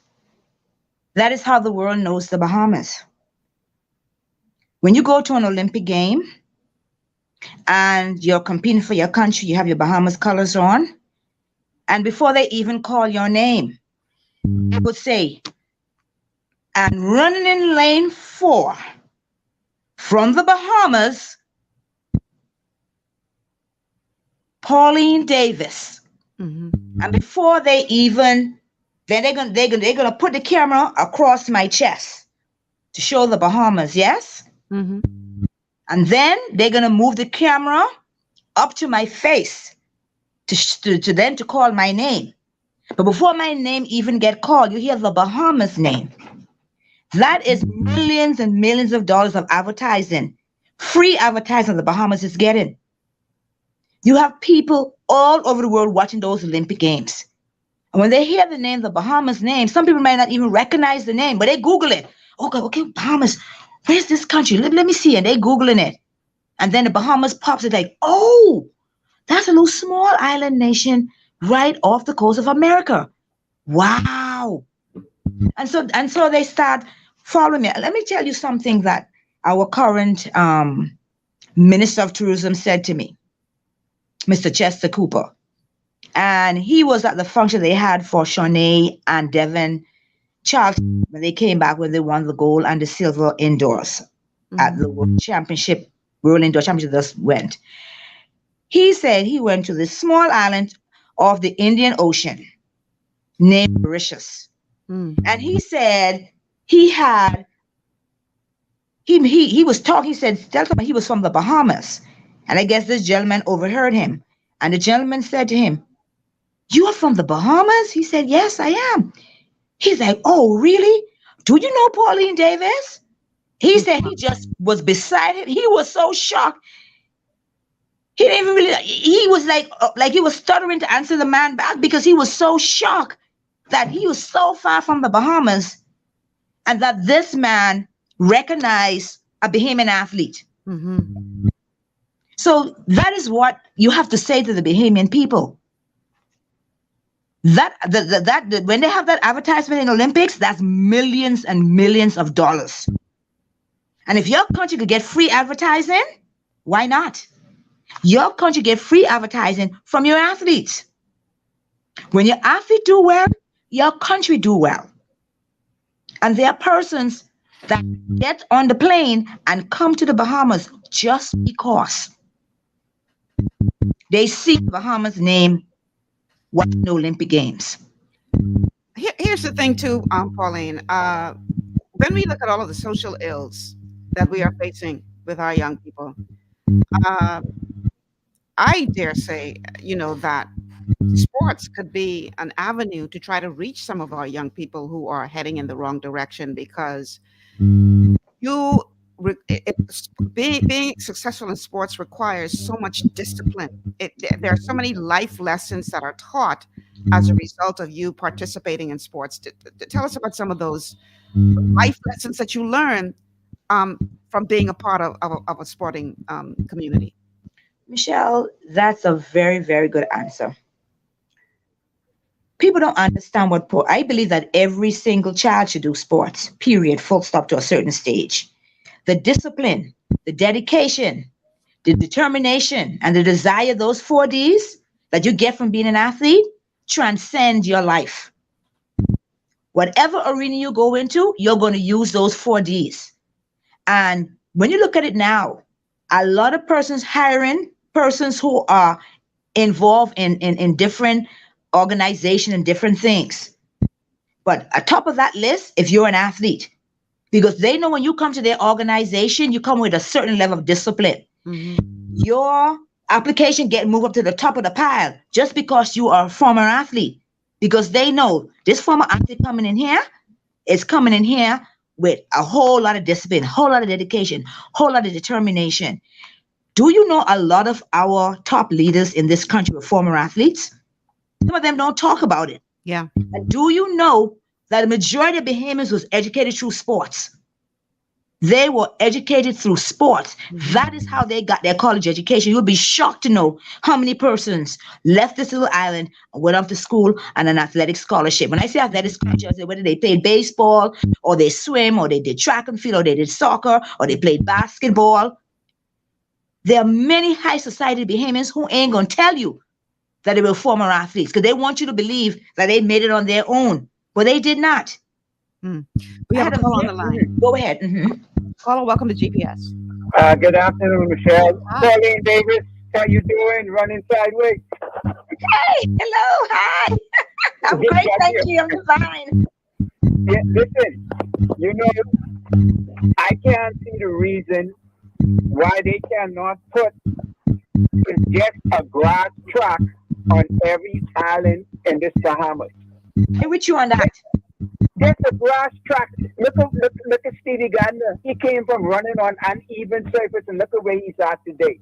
That is how the world knows the Bahamas. When you go to an Olympic game and you're competing for your country, you have your Bahamas colors on, and before they even call your name, they would say, and running in lane 4 from the Bahamas, Pauline Davis. And before they even, then they're gonna put the camera across my chest to show the Bahamas, yes? And then they're gonna move the camera up to my face to call my name. But before my name even get called, you hear the Bahamas name. That is millions and millions of dollars of advertising, free advertising the Bahamas is getting. You have people all over the world watching those Olympic Games. And when they hear the name, the Bahamas name, some people might not even recognize the name, but they Google it. Okay, Bahamas, where's this country? Let me see. And they Googling it. And then the Bahamas pops it like, oh, that's a little small island nation right off the coast of America. Wow. And so they start following me. Let me tell you something that our current Minister of Tourism said to me, Mr. Chester Cooper. And he was at the function they had for Shawnee and Devin Charlton when they came back, when they won the gold and the silver indoors at the World Indoor Championship just went. He said he went to this small island off the Indian Ocean named Mauritius. And he said he was talking, he said, tell them he was from the Bahamas. And I guess this gentleman overheard him. And the gentleman said to him, you are from the Bahamas? He said, yes, I am. He's like, oh, really? Do you know Pauline Davis? He said he just was beside him. He was so shocked. He didn't even really, he was like he was stuttering to answer the man back because he was so shocked that he was so far from the Bahamas and that this man recognized a Bahamian athlete. So that is what you have to say to the Bahamian people. That when they have that advertisement in Olympics, that's millions and millions of dollars. And if your country could get free advertising, why not? Your country get free advertising from your athletes. When your athlete do well, your country do well. And there are persons that get on the plane and come to the Bahamas just because they see the Bahamas name watching the Olympic Games. Here's the thing too, Pauline. When we look at all of the social ills that we are facing with our young people, I dare say, that sports could be an avenue to try to reach some of our young people who are heading in the wrong direction, because being successful in sports requires so much discipline. There are so many life lessons that are taught as a result of you participating in sports. Tell us about some of those life lessons that you learn from being a part of a sporting community. Michelle, that's a very, very good answer. People don't understand I believe that every single child should do sports, period, full stop, to a certain stage. The discipline, the dedication, the determination, and the desire, those 4 Ds that you get from being an athlete, transcend your life. Whatever arena you go into, you're going to use those 4 Ds. And when you look at it now, a lot of persons hiring persons who are involved in different organizations and different things. But atop of that list, if you're an athlete, because they know when you come to their organization, you come with a certain level of discipline. Your application get moved up to the top of the pile just because you are a former athlete, because they know this former athlete coming in here is coming in here with a whole lot of discipline, a whole lot of dedication, a whole lot of determination. Do you know a lot of our top leaders in this country were former athletes? Some of them don't talk about it. Yeah. And do you know that the majority of Bahamians was educated through sports? They were educated through sports. That is how they got their college education. You'll be shocked to know how many persons left this little island and went off to school and an athletic scholarship. When I say athletic scholarship, I say whether they played baseball or they swim or they did track and field or they did soccer or they played basketball. There are many high society Bahamians who ain't going to tell you that they were former athletes because they want you to believe that they made it on their own, but they did not. We have a call on the line. Go ahead. Caller, welcome to GPS. Good afternoon, Michelle. Pauline Davis, how you doing? Running sideways. Hey, hello, hi. I'm great, thank you. I'm fine. Yeah, listen, I can't see the reason why they cannot put just a grass track on every island in this Bahamas. Hey, with you on that. Just a grass track. Look at Stevie Gardner. He came from running on uneven surface, and look at where he's at today.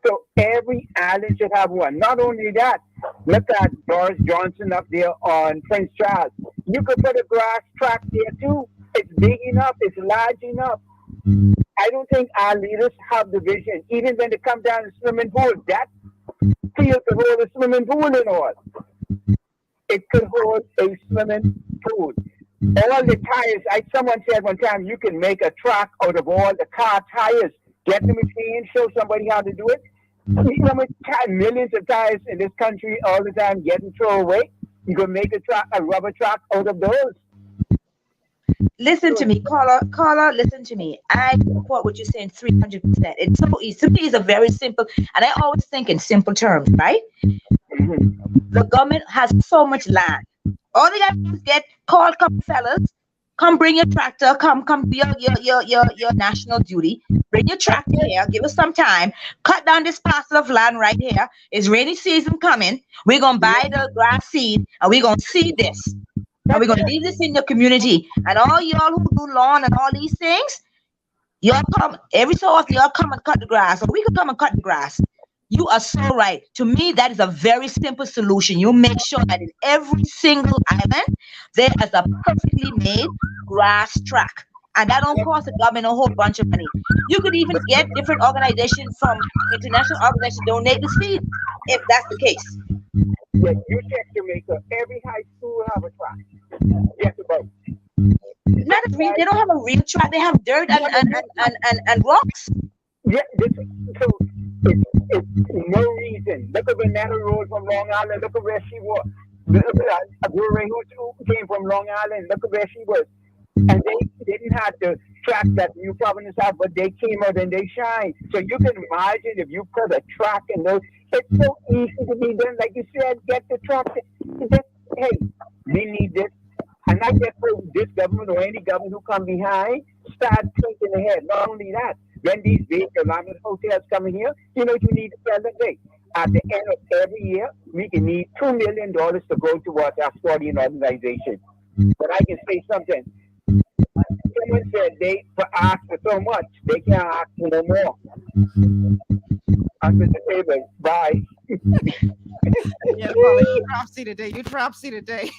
So every island should have one. Not only that, look at Boris Johnson up there on Prince Charles. You could put a grass track there too. It's big enough. It's large enough. I don't think our leaders have the vision. Even when they come down to swimming pool, that field could hold a swimming pool and all. It could hold a swimming pool. All the tires, someone said one time, you can make a track out of all the car tires. Get the machine, show somebody how to do it. You know how much millions of tires in this country all the time getting thrown away? You can make a rubber track out of those. Listen to me, caller, listen to me. I support what you're saying 300%. It's so easy. Simply is a very simple, and I always think in simple terms, right? The government has so much land. All they got to do is come fellas, come bring your tractor, come do your national duty. Bring your tractor here, give us some time, cut down this parcel of land right here. It's rainy season coming. We're going to buy the grass seed and we're going to seed this. And we're going to leave this in your community. And all y'all who do lawn and all these things, y'all come, every so often y'all come and cut the grass. Or we could come and cut the grass. You are so right. To me, that is a very simple solution. You make sure that in every single island, there is a perfectly made grass track. And that don't cost the government a whole bunch of money. You could even get different organizations from international organizations to donate the seed, if that's the case. Yeah, you check Jamaica. Every high school have a track. Yes, about. Not a real. They don't have a real track. They have dirt and rocks. Yeah, so it's no reason. Look at Banana Road from Long Island. Look at where she was. Look at who came from Long Island. Look at where she was. And they didn't have the track that New Providence had, but they came out and they shined. So you can imagine if you put a track in those. It's so easy to be done. Like you said, get the track. Hey, we need this. And not just for this government or any government who come behind, start thinking ahead. Not only that, Then these big elaborate hotels coming here, you know what you need to tell them? Hey, at the end of every year, we can need $2 million to go towards our sporting organization. But I can say something. Someone said they ask for so much, they can't ask for no more. I'm Mr. Davis. Bye. Yeah, Pauline, you dropsy today. You dropsy today.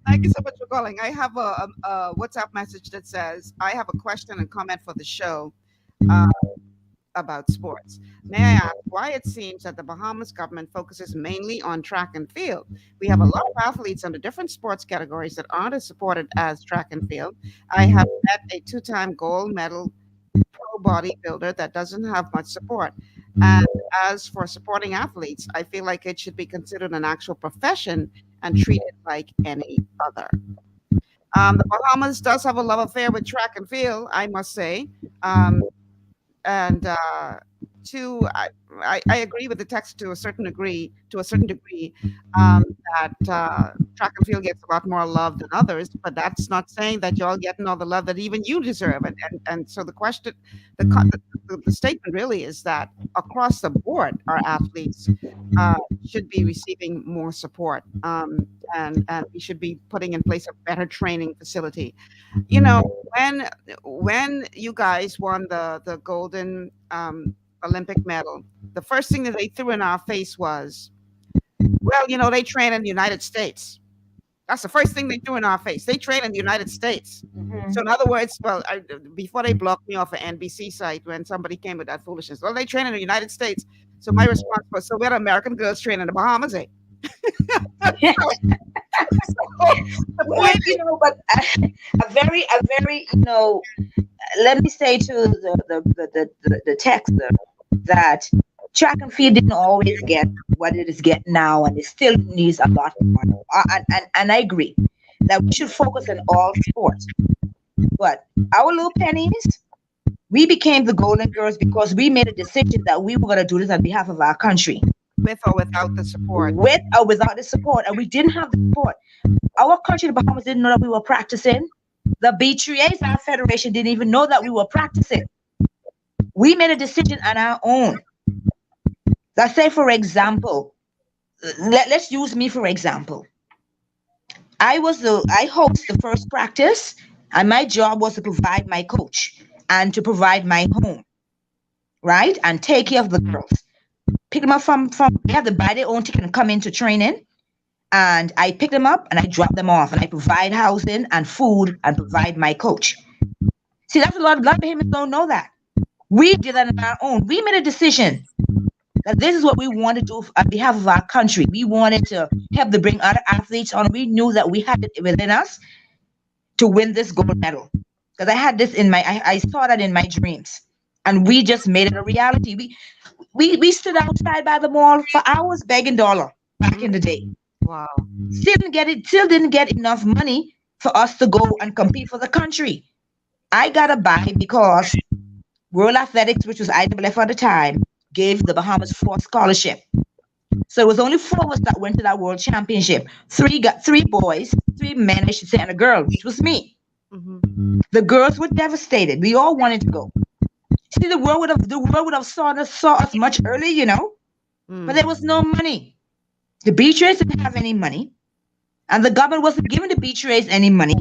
Thank you so much for calling. I have a WhatsApp message that says, I have a question and comment for the show about sports. May I ask why it seems that the Bahamas government focuses mainly on track and field? We have a lot of athletes under different sports categories that aren't as supported as track and field. I have met a 2-time gold medal pro bodybuilder that doesn't have much support. And as for supporting athletes, I feel like it should be considered an actual profession and treated like any other. The Bahamas does have a love affair with track and field, I must say. I agree with the text to a certain degree, that track and field gets a lot more love than others, but that's not saying that y'all getting all the love that even you deserve. And so the question, the statement really is that across the board, our athletes should be receiving more support, and we should be putting in place a better training facility. You know, when you guys won the golden Olympic medal, the first thing that they threw in our face was, well, you know, they train in the United States. That's the first thing they threw in our face. They train in the United States. So in other words, well, before they blocked me off an NBC site when somebody came with that foolishness, well, they train in the United States. So my response was, so where do American girls train in the Bahamas, eh? Well, you know, but a very, you know, let me say to the texter that track and field didn't always get what it is getting now, and it still needs a lot more. And I agree that we should focus on all sports. But our little pennies, we became the Golden Girls because we made a decision that we were going to do this on behalf of our country. With or without the support. With or without the support. And we didn't have the support. Our country, the Bahamas, didn't know that we were practicing. The B3As, our federation, didn't even know that we were practicing. We made a decision on our own. Let's say, for example, let's use me for example. I host the first practice, and my job was to provide my coach and to provide my home, right? And take care of the girls. Pick them up from they have to buy their own ticket and come into training. And I pick them up and I drop them off, and I provide housing and food and provide my coach. See, that's a lot of Bahamians don't know that. We did that on our own. We made a decision that this is what we want to do on behalf of our country. We wanted to help to bring other athletes on. We knew that we had it within us to win this gold medal. Because I had this in I saw that in my dreams. And we just made it a reality. We stood outside by the mall for hours begging dollar back in the day. Wow. Still didn't get enough money for us to go and compete for the country. I got a buy because World Athletics, which was IWF at the time, gave the Bahamas 4 scholarship. So it was only 4 of us that went to that World Championship. 3 boys, 3 men, I should say, and a girl, which was me. Mm-hmm. The girls were devastated. We all wanted to go. See, the world would have saw us much earlier, you know, but there was no money. The beach race didn't have any money, and the government wasn't giving the beach race any money.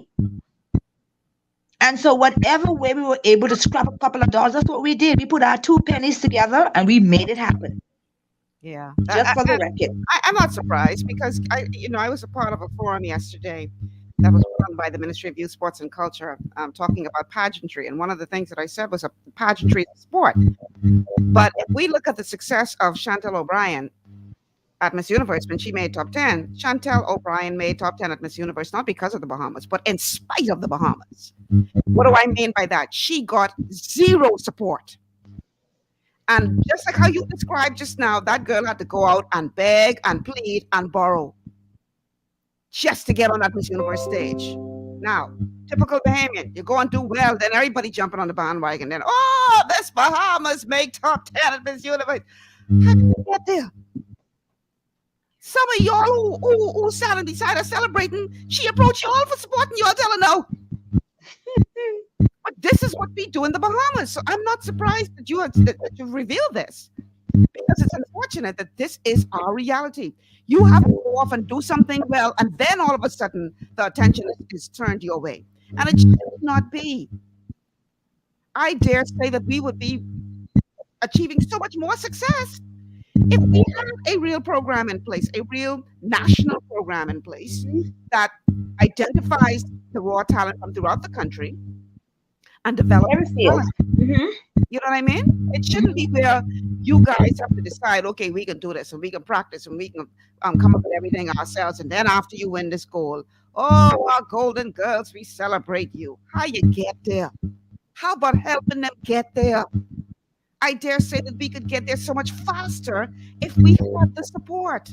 And so whatever way we were able to scrap a couple of dollars, that's what we did. We put our 2 pennies together and we made it happen. Yeah. Just for the record. I'm not surprised because I was a part of a forum yesterday that was run by the Ministry of Youth, Sports and Culture, talking about pageantry. And one of the things that I said was a pageantry is a sport. But if we look at the success of Chantel O'Brien at Miss Universe when she made top 10, Chantel O'Brien made top 10 at Miss Universe, not because of the Bahamas, but in spite of the Bahamas. What do I mean by that? She got 0 support. And just like how you described just now, that girl had to go out and beg and plead and borrow just to get on that Miss Universe stage. Now, typical Bahamian, you go and do well, then everybody jumping on the bandwagon. Then, oh, Miss Bahamas make top 10 at Miss Universe. How did you get there? Some of y'all who standing beside her celebrating, she approached y'all for support and y'all tell her no. But This is what we do in the Bahamas. So I'm not surprised that you revealed this, because it's unfortunate that this is our reality. You have to go off and do something well, and then all of a sudden the attention is turned your way. And it should not be. I dare say that we would be achieving so much more success if we had a real program in place, a real national program in place that identifies the raw talent from throughout the country and develop talent. You know what I mean? It shouldn't be where you guys have to decide, okay, we can do this and we can practice and we can come up with everything ourselves. And then after you win this goal, oh, our golden girls, we celebrate you. How you get there? How about helping them get there? I dare say that we could get there so much faster if we had the support.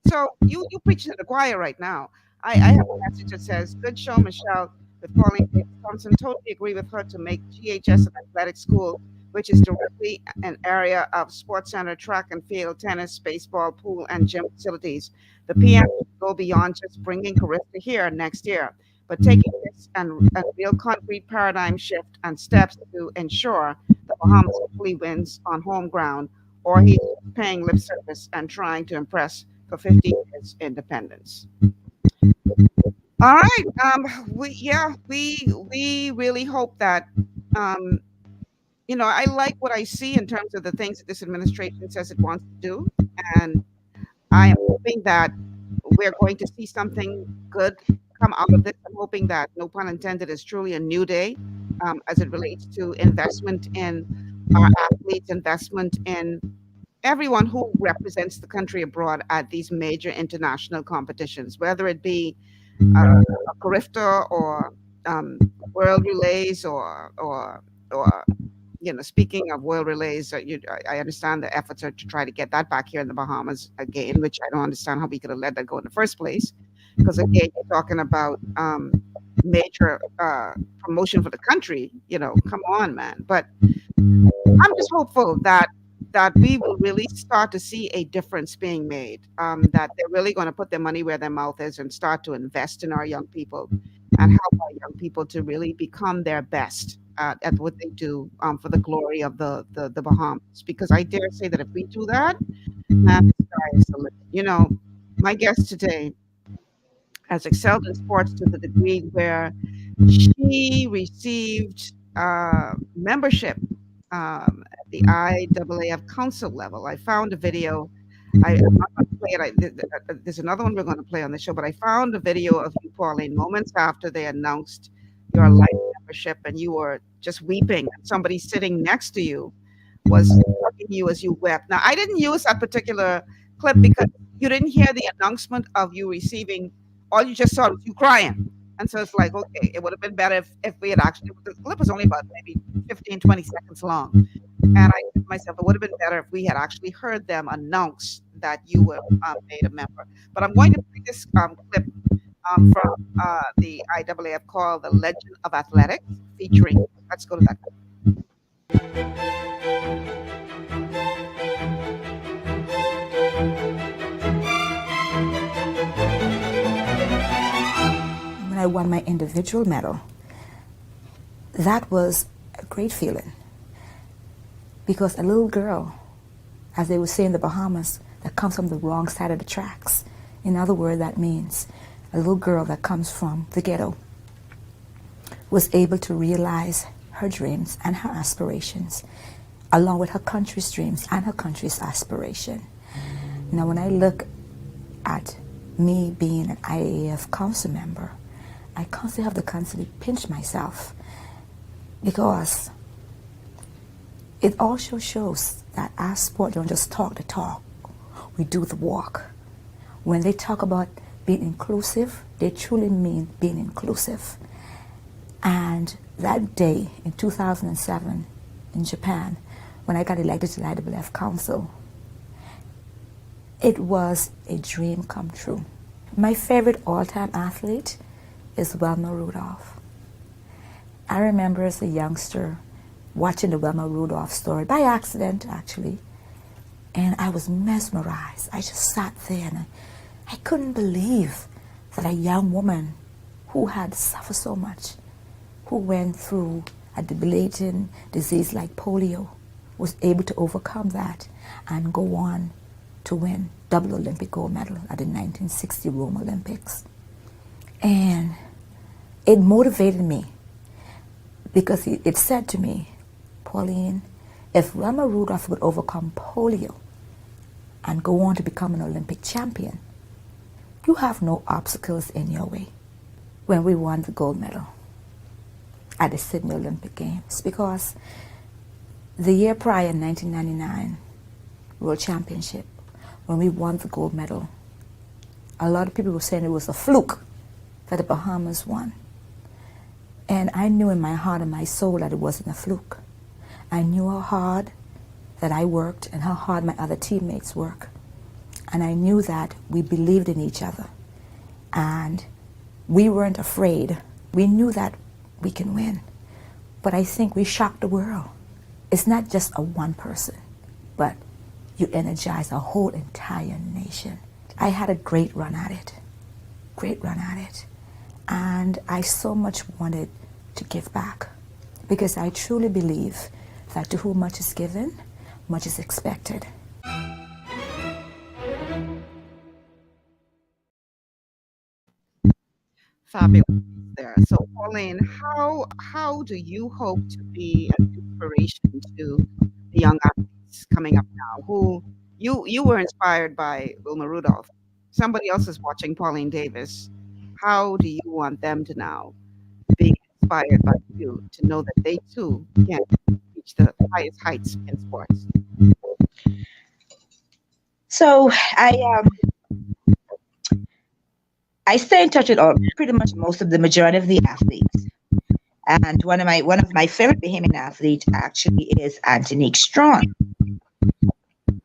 So you preaching to the choir right now. I have a message that says, good show, Michelle, with Pauline Davis Thompson. Totally agree with her to make GHS an athletic school, which is directly an area of sports center, track and field, tennis, baseball, pool, and gym facilities. The PM will go beyond just bringing Carissa here next year, but taking this and a real concrete paradigm shift and steps to ensure the Bahamas hopefully wins on home ground, or he's paying lip service and trying to impress for 50 years independence. All right. We really hope that, I like what I see in terms of the things that this administration says it wants to do. And I am hoping that we're going to see something good come out of this. I'm hoping that, no pun intended, is truly a new day as it relates to investment in our athletes, investment in everyone who represents the country abroad at these major international competitions, whether it be a Carifta or World Relays or speaking of World Relays, I understand the efforts are to try to get that back here in the Bahamas again, which I don't understand how we could have let that go in the first place. Because again, you're talking about major promotion for the country. Come on, man. But I'm just hopeful that we will really start to see a difference being made, that they're really going to put their money where their mouth is and start to invest in our young people and help our young people to really become their best at what they do for the glory of the Bahamas. Because I dare say that if we do that, man, the sky is the limit. My guest today has excelled in sports to the degree where she received membership at the IAAF council level. I found a video. I'm not going to play it. There's another one we're going to play on the show, but I found a video of you, Pauline, moments after they announced your life membership, and you were just weeping. Somebody sitting next to you was hugging you as you wept. Now, I didn't use that particular clip because you didn't hear the announcement of you receiving. All you just saw was you crying. And so it's like, okay, it would have been better if we had actually, the clip was only about maybe 15, 20 seconds long. And I said to myself, it would have been better if we had actually heard them announce that you were made a member. But I'm going to play this clip from the IAAF called The Legend of Athletics, featuring, let's go to that clip. When I won my individual medal, that was a great feeling, because a little girl, as they would say in the Bahamas, that comes from the wrong side of the tracks. In other words, that means a little girl that comes from the ghetto was able to realize her dreams and her aspirations, along with her country's dreams and her country's aspiration. Now, when I look at me being an IAAF council member, I constantly have to constantly pinch myself, because it also shows that our sport don't just talk the talk, we do the walk. When they talk about being inclusive, they truly mean being inclusive. And that day in 2007 in Japan, when I got elected to the IAAF Council, it was a dream come true. My favorite all-time athlete is Wilma Rudolph. I remember as a youngster watching the Wilma Rudolph story, by accident actually, and I was mesmerized. I just sat there and I couldn't believe that a young woman who had suffered so much who went through a debilitating disease like polio was able to overcome that and go on to win double Olympic gold medal at the 1960 Rome Olympics. And it motivated me because it said to me, Pauline, if Wilma Rudolph could overcome polio and go on to become an Olympic champion, you have no obstacles in your way. When we won the gold medal at the Sydney Olympic Games, because the year prior, 1999 World Championship, when we won the gold medal, a lot of people were saying it was a fluke that the Bahamas won. And I knew in my heart and my soul that it wasn't a fluke. I knew how hard that I worked and how hard my other teammates work. And I knew that we believed in each other. And we weren't afraid. We knew that we can win. But I think we shocked the world. It's not just a one person, but you energize a whole entire nation. I had a great run at it. And I so much wanted to give back, because I truly believe that to whom much is given, much is expected. Fabulous there. So, Pauline, how do you hope to be an inspiration to the young athletes coming up now? Who you were inspired by Wilma Rudolph. Somebody else is watching Pauline Davis. How do you want them to now be inspired by you to know that they too can reach the highest heights in sports? So I stay in touch with pretty much most of the majority of the athletes. And one of my favorite Bahamian athletes actually is Antonique Strong.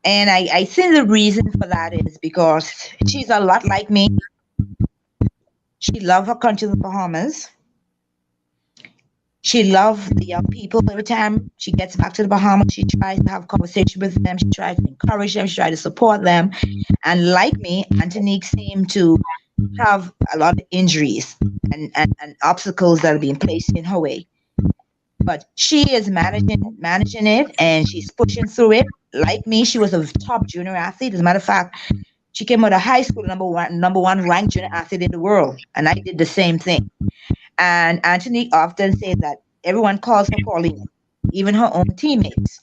And I think the reason for that is because she's a lot like me. She loves her country, the Bahamas. She loves the young people. Every time she gets back to the Bahamas, she tries to have conversation with them. She tries to encourage them. She tries to support them. And like me, Antonique seemed to have a lot of injuries and obstacles that are being placed in her way. But she is managing it, and she's pushing through it. Like me, she was a top junior athlete. As a matter of fact, she came out of high school number one ranked junior athlete in the world, and I did the same thing. And Antonique often said that everyone calls her Pauline, even her own teammates.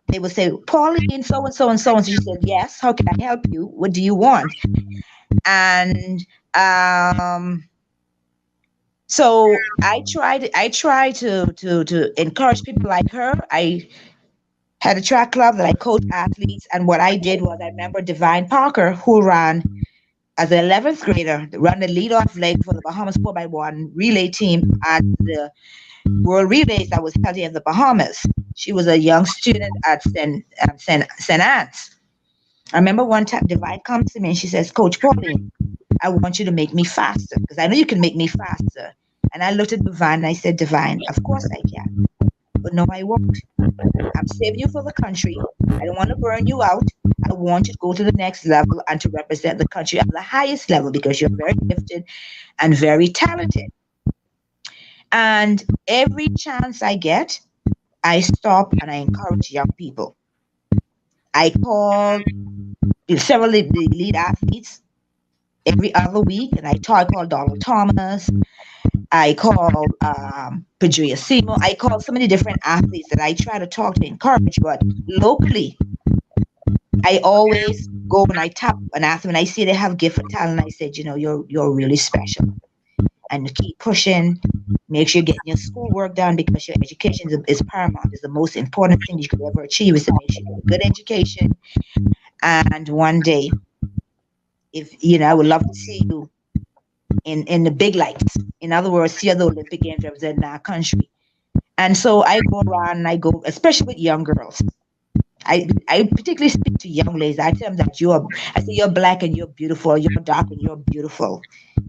They would say, Pauline, so and so and so. And she said, yes, how can I help you? What do you want? And so I try to encourage people like her. I had a track club that I coached athletes, and what I did was I remember Divine Parker, who ran as an 11th grader, ran the leadoff leg for the Bahamas 4x1 relay team at the World Relays that was held here in the Bahamas. She was a young student at St. Anne's. I remember one time Divine comes to me and she says, Coach Pauline, I want you to make me faster, because I know you can make me faster. And I looked at Divine and I said, Divine, of course I can. But no, I won't. I'm saving you for the country. I don't want to burn you out. I want you to go to the next level and to represent the country at the highest level, because you're very gifted and very talented. And every chance I get, I stop and I encourage young people. I call several of the elite athletes every other week, and I call Donald Thomas. I call Padria Seymour. I call so many different athletes that I try to talk to encourage. But locally, I always go and I tap an athlete and I see they have gift and talent. I said, you're really special, and keep pushing. Make sure you're getting your schoolwork done, because your education is paramount. It's the most important thing you could ever achieve, is to make sure you get a good education. And one day, I would love to see you in the big lights. In other words, see the Olympic Games representing our country. And so I go around and I go, especially with young girls. I particularly speak to young ladies. I tell them that you're black and you're beautiful, you're dark and you're beautiful.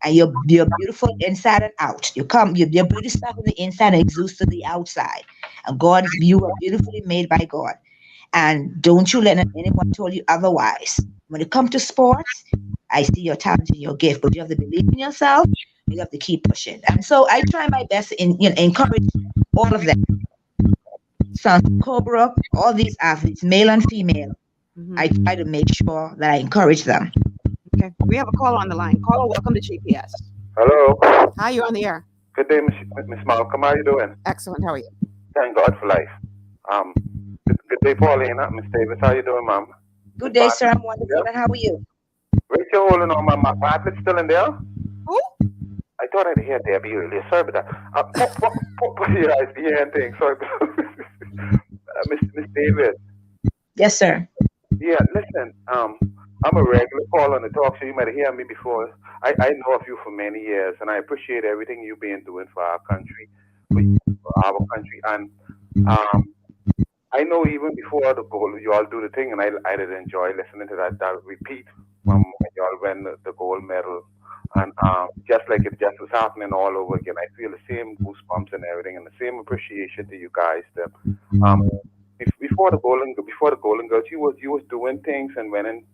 And you're beautiful inside and out. Your beauty starts on the inside and exudes to the outside. And you are beautifully made by God. And don't you let anyone tell you otherwise. When it comes to sports, I see your talent and your gift, but you have to believe in yourself, You have to keep pushing. And so I try my best to encourage all of them. Son Cobra, all these athletes, male and female. I try to make sure that I encourage them. Okay, we have a caller on the line. Caller, welcome to GPS. Hello. Hi, you're on the air. Good day, Miss Malcolm. How you doing? Excellent. How are you? Thank God for life. Good day, Pauline. Miss Davis. How you doing, ma'am? Good day, sir. I'm wonderful. And how are you? Rachel holding on, my athlete still in there? Who? I thought I'd hear Debbie earlier. Sorry about that. Yeah, I see hearing things. Sorry. Miss Davis. Yes, sir. Yeah, listen. I'm a regular caller on the talk show. You might have heard me before. I know of you for many years, and I appreciate everything you've been doing for our country, for our country. And I know even before the goal, you all do the thing, and I did enjoy listening to that repeat when you all win the gold medal. And just like it just was happening all over again, I feel the same goosebumps and everything, and the same appreciation to you guys. Before the Golden Girls, you was doing things and winning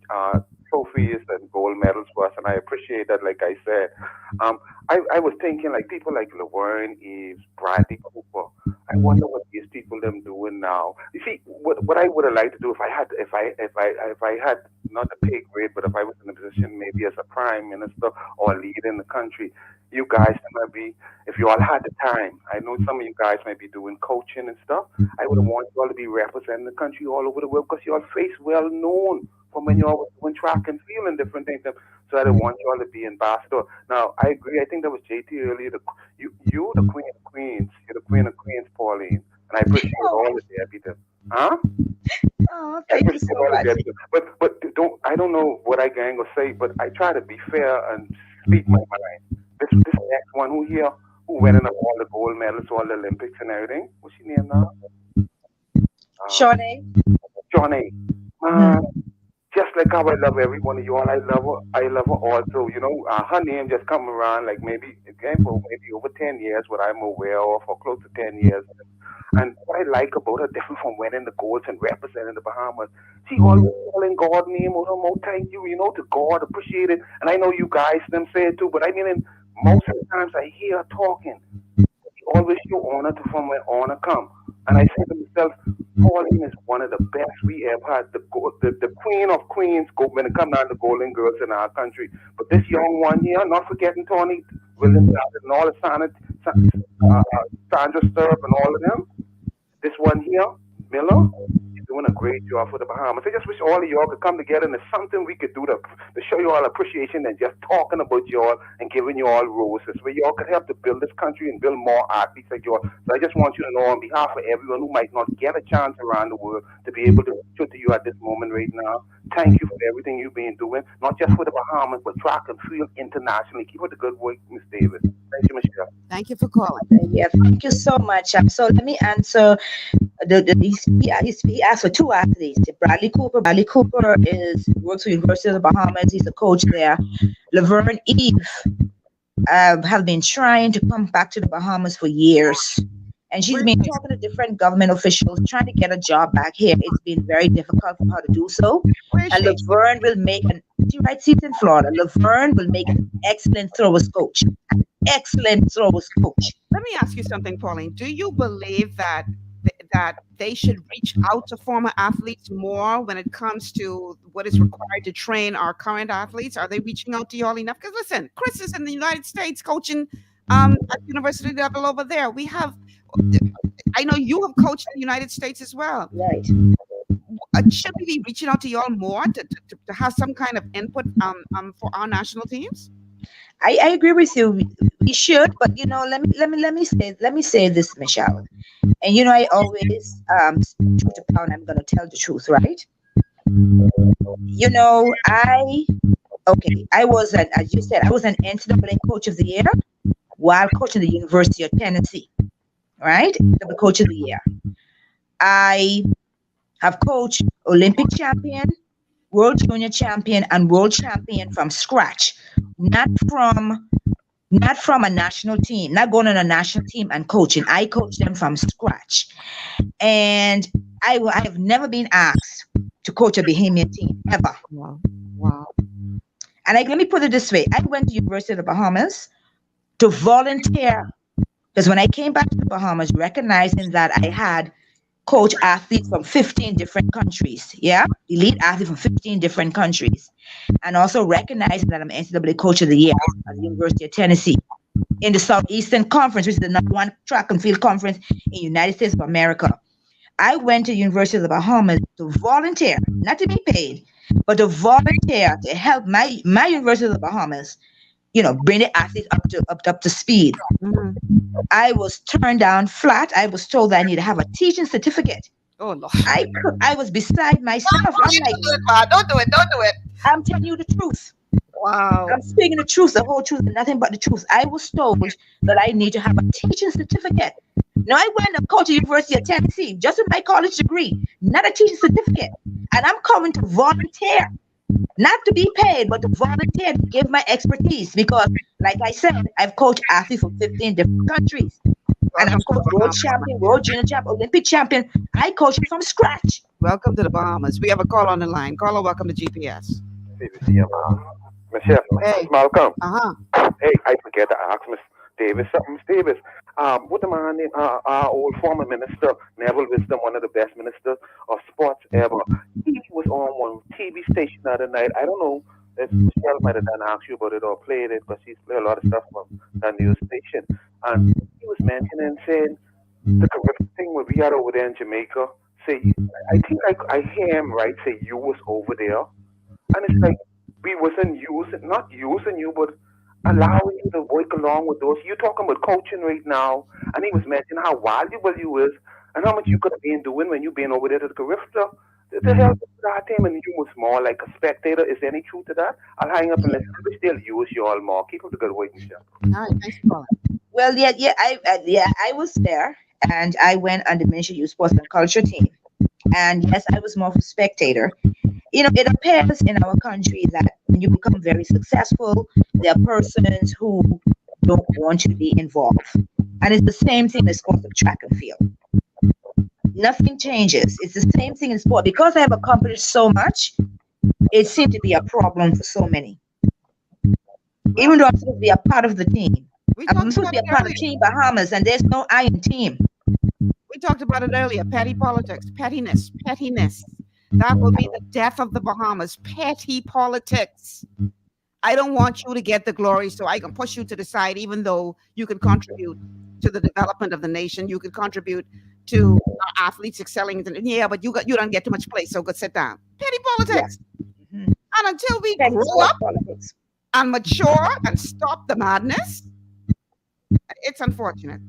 trophies and gold medals for us, and I appreciate that. Like I said, I was thinking like people like Laverne Eves, Bradley Cooper. I wonder what these people them doing now. You see, what I would have liked to do if I had not a pay grade, but if I was in a position maybe as a prime minister or leading the country, you guys might be, if you all had the time, I know some of you guys might be doing coaching and stuff. I would have wanted you all to be representing the country all over the world because you all face well known from when you all was doing track and field and different things. So I want you all to be ambassador. Now, I agree. I think that was JT earlier. You the queen of queens. You're the queen of queens, Pauline. And I appreciate all of the everything. Huh? Oh, thank you so much. But I don't know what I can go say, but I try to be fair and speak my mind. This next one who winning up all the gold medals, all the Olympics and everything. What's she name now? Shawnee. Just like how I love every one of you all, I love her also. You know, her name just come around like maybe over 10 years, what I'm aware of, or close to 10 years. And what I like about her, different from winning the golds and representing the Bahamas, she always calling God name or more thank you, to God, appreciate it. And I know you guys them say it too, but I mean, most of the times I hear her talking, she always show honor to from where honor come. And I say to myself, Pauline is one of the best we ever had. The queen of queens when it comes down to Golden Girls in our country. But this young one here, not forgetting Tony Williams and all the Sandra Stirrup and all of them. This one here, Miller, is doing a great job for the Bahamas. I just wish all of y'all could come together and there's something we could do to show you all appreciation and just talking about y'all and giving you all roses where y'all could help to build this country and build more athletes like y'all. So I just want you to know on behalf of everyone who might not get a chance around the world to be able to show to you at this moment right now, thank you for everything you've been doing, not just for the Bahamas, but track and field internationally. Keep up the good work, Miss Davis. Thank you, Michelle. Thank you for calling. Yeah, thank you so much. So let me answer. He asked for two athletes. Bradley Cooper. Bradley Cooper works for University of the Bahamas. He's a coach there. Laverne Eve has been trying to come back to the Bahamas for years. And she's been talking to different government officials, trying to get a job back here. It's been very difficult for her to do so. And Laverne will make she writes seats in Florida. Laverne will make an excellent throwers coach. An excellent throwers coach. Let me ask you something, Pauline. Do you believe that they should reach out to former athletes more when it comes to what is required to train our current athletes? Are they reaching out to you all enough? Because listen, Chris is in the United States coaching at university level over there. I know you have coached in the United States as well. Right. Should we be reaching out to y'all more to have some kind of input for our national teams? I agree with you. We should, but let me say this, Michelle. And I always truth to power, I'm gonna tell the truth, right? I was as you said, I was an NCAA coach of the year while coaching the University of Tennessee. Right? The coach of the year. I have coached Olympic champion, world junior champion, and world champion from scratch, not from a national team, not going on a national team and coaching. I coach them from scratch. And I have never been asked to coach a Bahamian team, ever. Wow. And let me put it this way. I went to University of the Bahamas to volunteer. Because when I came back to the Bahamas, recognizing that I had coach athletes from 15 different countries, elite athletes from 15 different countries, and also recognizing that I'm NCAA Coach of the Year at the University of Tennessee in the Southeastern Conference, which is the #1 track and field conference in the United States of America. I went to the University of the Bahamas to volunteer, not to be paid, but to volunteer to help my University of the Bahamas, bring the athletes up to speed. I was turned down flat. I was told that I need to have a teaching certificate. Oh Lord! I was beside myself. I'm like, don't do it. I'm telling you the truth. Wow. I'm speaking the truth, the whole truth, and nothing but the truth. I was told that I need to have a teaching certificate. Now I went to coach at the University of Tennessee just with my college degree, not a teaching certificate. And I'm coming to volunteer, not to be paid, but to volunteer to give my expertise. Because, like I said, I've coached athletes from 15 different countries. And I've coached world champion, world junior champion, Olympic champion. I coach from scratch. Welcome to the Bahamas. We have a call on the line. Caller, welcome to GPS. Michelle, Hey. Malcolm. Uh-huh. Hey, I forget to ask Miss Davis something. Miss Davis, what the man named our old former minister, Neville Wisdom, one of the best ministers of sports ever. He was on one TV station the other night. I don't know if Michelle might have done ask you about it or played it, but she's played a lot of stuff from that news station. And he was mentioning saying the correct thing what we had over there in Jamaica. Say, I think I hear him right. Say you was over there, and it's like we wasn't not using you, but allowing you to work along with those. You're talking about coaching right now, and he was mentioning how valuable you is and how much you could have been doing when you been over there to the Caribbean. The hell did that time and you was more like a spectator? Is there any truth to that? I'll hang up and listen. We still use you all more. Keep up the good work, Michelle. All right, thanks for calling. Well, I was there, and I went on the Ministry of Youth Sports and Culture team. And yes, I was more of a spectator. It appears in our country that when you become very successful, there are persons who don't want you to be involved. And it's the same thing in sports of track and field. Nothing changes. It's the same thing in sport. Because I have accomplished so much, it seemed to be a problem for so many. Even though I'm supposed to be a part of the team. I'm supposed to be a part of Team Bahamas, and there's no I in team. We talked about it earlier. Petty politics, pettiness. That will be the death of the Bahamas. Petty politics. I don't want you to get the glory, so I can push you to the side, even though you can contribute to the development of the nation. You could contribute to athletes excelling. But you don't get too much place, so go sit down. Petty politics. Yeah. Mm-hmm. And until we grow up and mature and stop the madness, it's unfortunate.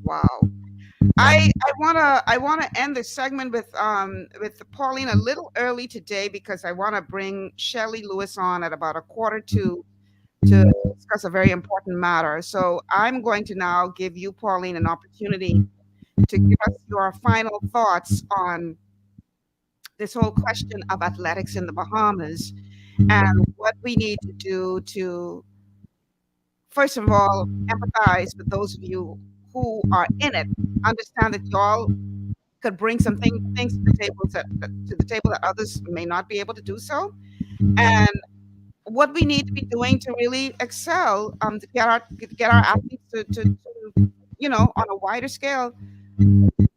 Wow. I wanna end this segment with Pauline a little early today because I want to bring Shelley Lewis on at about 1:45 to discuss a very important matter. So I'm going to now give you, Pauline, an opportunity to give us your final thoughts on this whole question of athletics in the Bahamas and what we need to do to, first of all, empathize with those of you who are in it, understand that y'all could bring some things to the table that others may not be able to do so, and what we need to be doing to really excel, to get our athletes to on a wider scale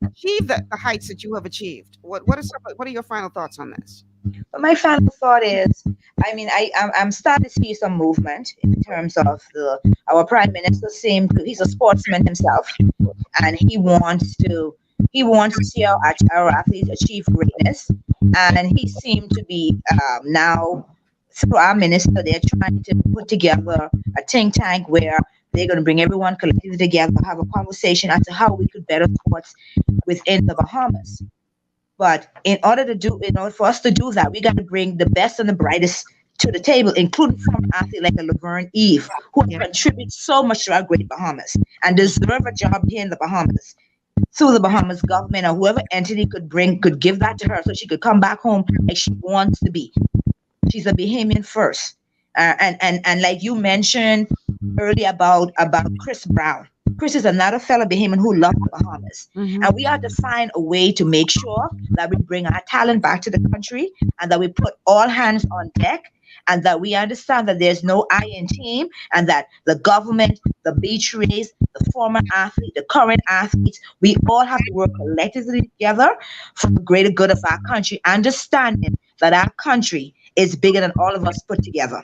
achieve the heights that you have achieved. What are your final thoughts on this? But my final thought is, I'm starting to see some movement in terms of our prime minister. He's a sportsman himself, and he wants to see our athletes achieve greatness. And he seemed to be now through our minister, they're trying to put together a think tank where they're going to bring everyone collectively together, have a conversation as to how we could better sports within the Bahamas. But in order for us to do that, we got to bring the best and the brightest to the table, including from athletes like a Laverne Eve, who contributes so much to our great Bahamas and deserve a job here in the Bahamas. Through the Bahamas government or whoever entity could give that to her so she could come back home like she wants to be. She's a Bahamian first. And like you mentioned earlier about Chris Brown. Chris is another fellow Bahamian who loves the Bahamas. Mm-hmm. And we have to find a way to make sure that we bring our talent back to the country and that we put all hands on deck and that we understand that there's no I in team, and that the government, the beach race, the former athlete, the current athletes, we all have to work collectively together for the greater good of our country, understanding that our country is bigger than all of us put together.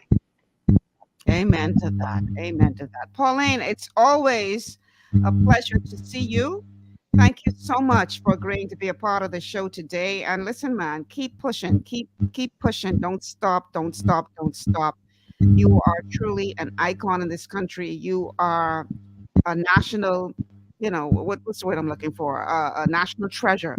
Amen to that. Amen to that. Pauline, it's always a pleasure to see you. Thank you so much for agreeing to be a part of the show today. And listen, man, keep pushing, keep pushing. Don't stop, don't stop, don't stop. You are truly an icon in this country. You are a national, what's the word I'm looking for? A national treasure.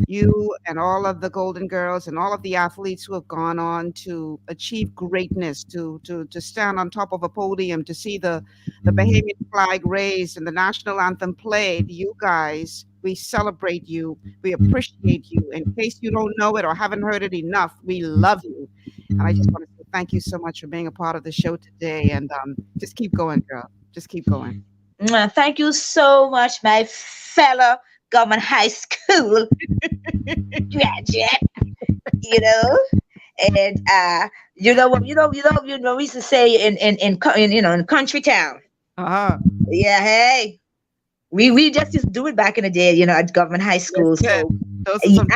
You and all of the Golden Girls and all of the athletes who have gone on to achieve greatness, to stand on top of a podium, to see the Bahamian flag raised and the national anthem played. You guys, we celebrate you. We appreciate you. In case you don't know it or haven't heard it enough, we love you. And I just want to say thank you so much for being a part of the show today. And just keep going, girl. Just keep going. Thank you so much, my fellow government high school graduate. And we used to say in country town. Yeah, hey, we just used to do it back in the day, at government high school. So those are some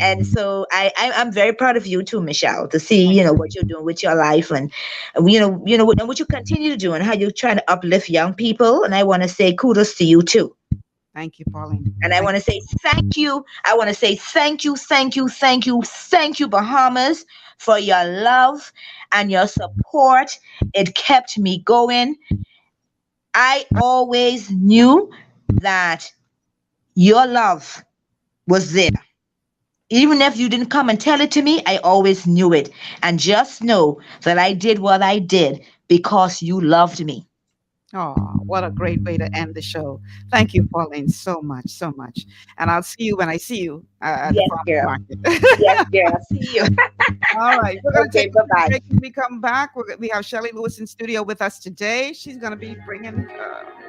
and so I'm very proud of you too, Michelle, to see what you're doing with your life, and and what you continue to do, and how you're trying to uplift young people. And I want to say kudos to you too. Thank you, Pauline. And I want to say thank you. I want to say thank you, Bahamas, for your love and your support. It kept me going. I always knew that your love was there. Even if you didn't come and tell it to me, I always knew it. And just know that I did what I did because you loved me. Oh, what a great way to end the show. Thank you, Pauline, so much, so much. And I'll see you when I see you at the farmer's market. Yes, girl. See you. All right. We're going to take a bye-bye. break. When we come back, we have Shelley Lewis in studio with us today. She's going to be bringing,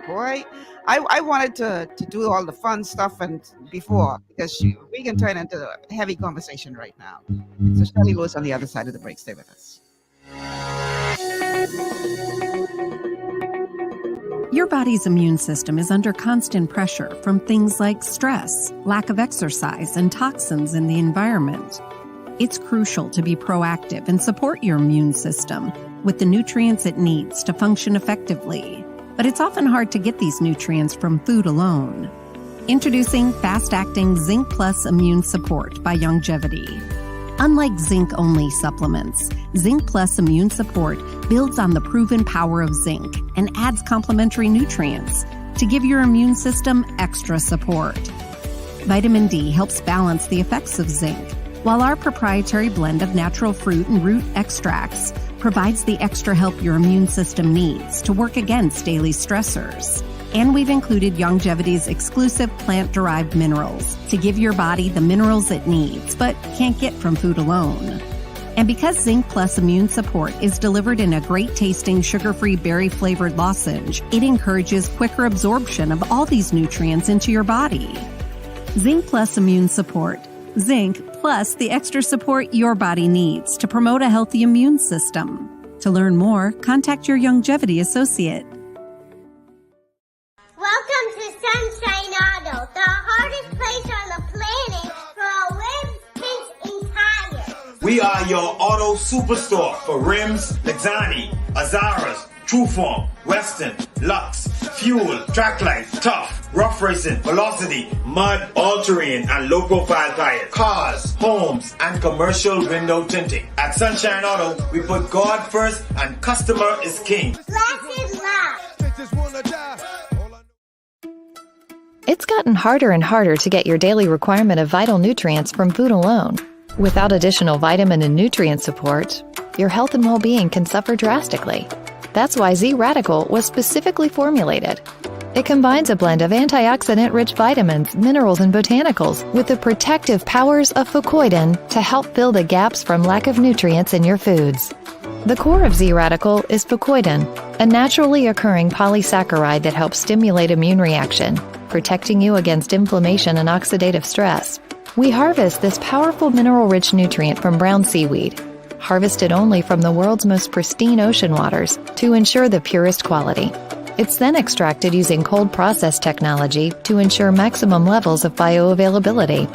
I wanted to do all the fun stuff before, because we can turn into a heavy conversation right now. So Shelley Lewis on the other side of the break. Stay with us. Your body's immune system is under constant pressure from things like stress, lack of exercise, and toxins in the environment. It's crucial to be proactive and support your immune system with the nutrients it needs to function effectively. But it's often hard to get these nutrients from food alone. Introducing fast-acting Zinc Plus Immune Support by Longevity. Unlike zinc-only supplements, Zinc Plus Immune Support builds on the proven power of zinc and adds complementary nutrients to give your immune system extra support. Vitamin D helps balance the effects of zinc, while our proprietary blend of natural fruit and root extracts provides the extra help your immune system needs to work against daily stressors. And we've included Longevity's exclusive plant-derived minerals to give your body the minerals it needs, but can't get from food alone. And because Zinc Plus Immune Support is delivered in a great-tasting, sugar-free, berry-flavored lozenge, it encourages quicker absorption of all these nutrients into your body. Zinc Plus Immune Support. Zinc plus the extra support your body needs to promote a healthy immune system. To learn more, contact your Longevity associate. Welcome to Sunshine Auto, the hardest place on the planet for rims, paints, and tires. We are your auto superstore for rims, Lexani, Azaras, Trueform, Western, Lux, Fuel, Trackline, Tough, Rough Racing, Velocity, Mud, All-Terrain, and low-profile tires. Cars, homes, and commercial window tinting. At Sunshine Auto, we put God first and customer is king. Blasted love. It's gotten harder and harder to get your daily requirement of vital nutrients from food alone. Without additional vitamin and nutrient support, your health and well-being can suffer drastically. That's why Z-Radical was specifically formulated. It combines a blend of antioxidant-rich vitamins, minerals, and botanicals with the protective powers of fucoidan to help fill the gaps from lack of nutrients in your foods. The core of Z-Radical is fucoidan, a naturally occurring polysaccharide that helps stimulate immune reaction, protecting you against inflammation and oxidative stress. We harvest this powerful mineral-rich nutrient from brown seaweed, harvested only from the world's most pristine ocean waters to ensure the purest quality. It's then extracted using cold process technology to ensure maximum levels of bioavailability.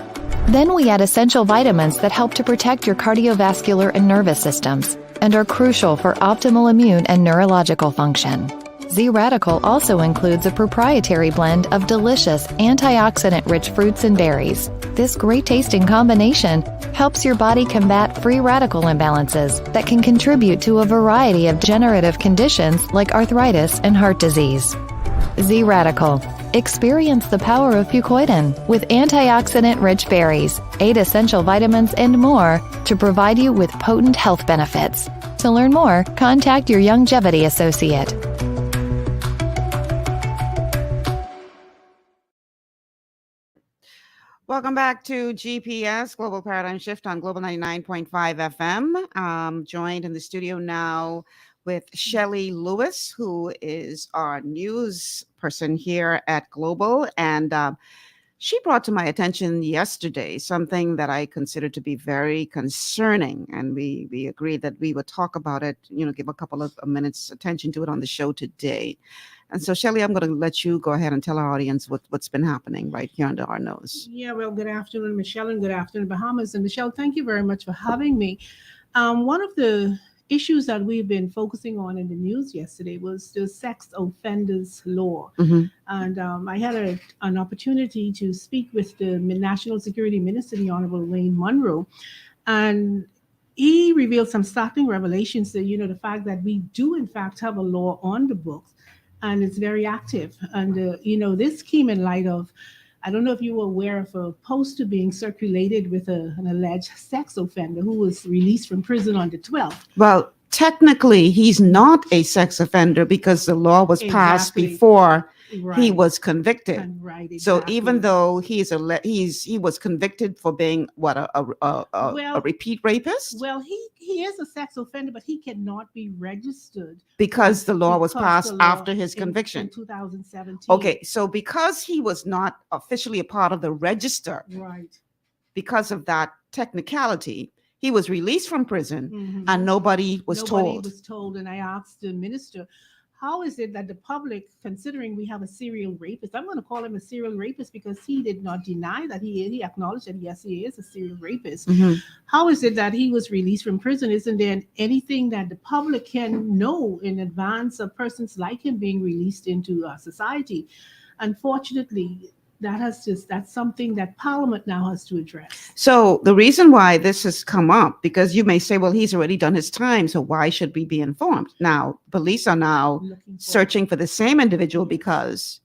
Then we add essential vitamins that help to protect your cardiovascular and nervous systems and are crucial for optimal immune and neurological function. Z-Radical also includes a proprietary blend of delicious antioxidant-rich fruits and berries. This great-tasting combination helps your body combat free radical imbalances that can contribute to a variety of degenerative conditions like arthritis and heart disease. Z-Radical. Experience the power of fucoidan with antioxidant-rich berries, 8 essential vitamins, and more to provide you with potent health benefits. To learn more, contact your Longevity associate. Welcome back to GPS, Global Paradigm Shift on Global 99.5 FM. Joined in the studio now with Shelley Lewis, who is our news person here at Global. And she brought to my attention yesterday something that I consider to be very concerning. And we agreed that we would talk about it, give a couple of minutes attention to it on the show today. And so, Shelley, I'm going to let you go ahead and tell our audience what's been happening right here under our nose. Yeah, well, good afternoon, Michelle, and good afternoon, Bahamas. And Michelle, thank you very much for having me. One of the issues that we've been focusing on in the news yesterday was the sex offenders law. Mm-hmm. And I had an opportunity to speak with the National Security Minister, the Honorable Wayne Munro, and he revealed some startling revelations that, the fact that we do, in fact, have a law on the books, and it's very active. And, this came in light of, I don't know if you were aware of a poster being circulated with an alleged sex offender who was released from prison on the 12th. Well, technically, he's not a sex offender because the law was passed before he was convicted. Right, exactly. So even though he was convicted for being a repeat rapist? Well, he is a sex offender, but he cannot be registered because the law was passed after his conviction. In 2017. Okay, so because he was not officially a part of the register, right, because of that technicality, he was released from prison, and nobody was told. Nobody was told, and I asked the minister, how is it that the public, considering we have a serial rapist, I'm going to call him a serial rapist because he did not deny that he acknowledged that yes, he is a serial rapist. Mm-hmm. How is it that he was released from prison? Isn't there anything that the public can know in advance of persons like him being released into society? Unfortunately, that's something that Parliament now has to address. So the reason why this has come up, because you may say, well, he's already done his time, so why should we be informed? Now, police are now searching for the same individual because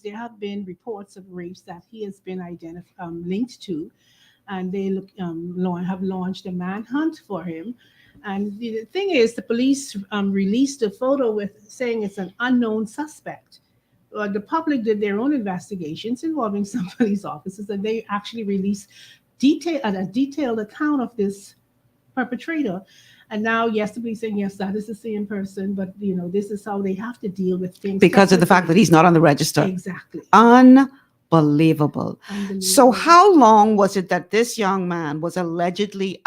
there have been reports of rapes that he has been linked to, and they have launched a manhunt for him. And the thing is, the police released a photo saying it's an unknown suspect. The public did their own investigations involving some police officers, and they actually released a detailed account of this perpetrator. And now, yes, the police saying, yes, that is the same person, but, this is how they have to deal with things. Because of the fact that he's not on the register. Exactly. Unbelievable. So how long was it that this young man was allegedly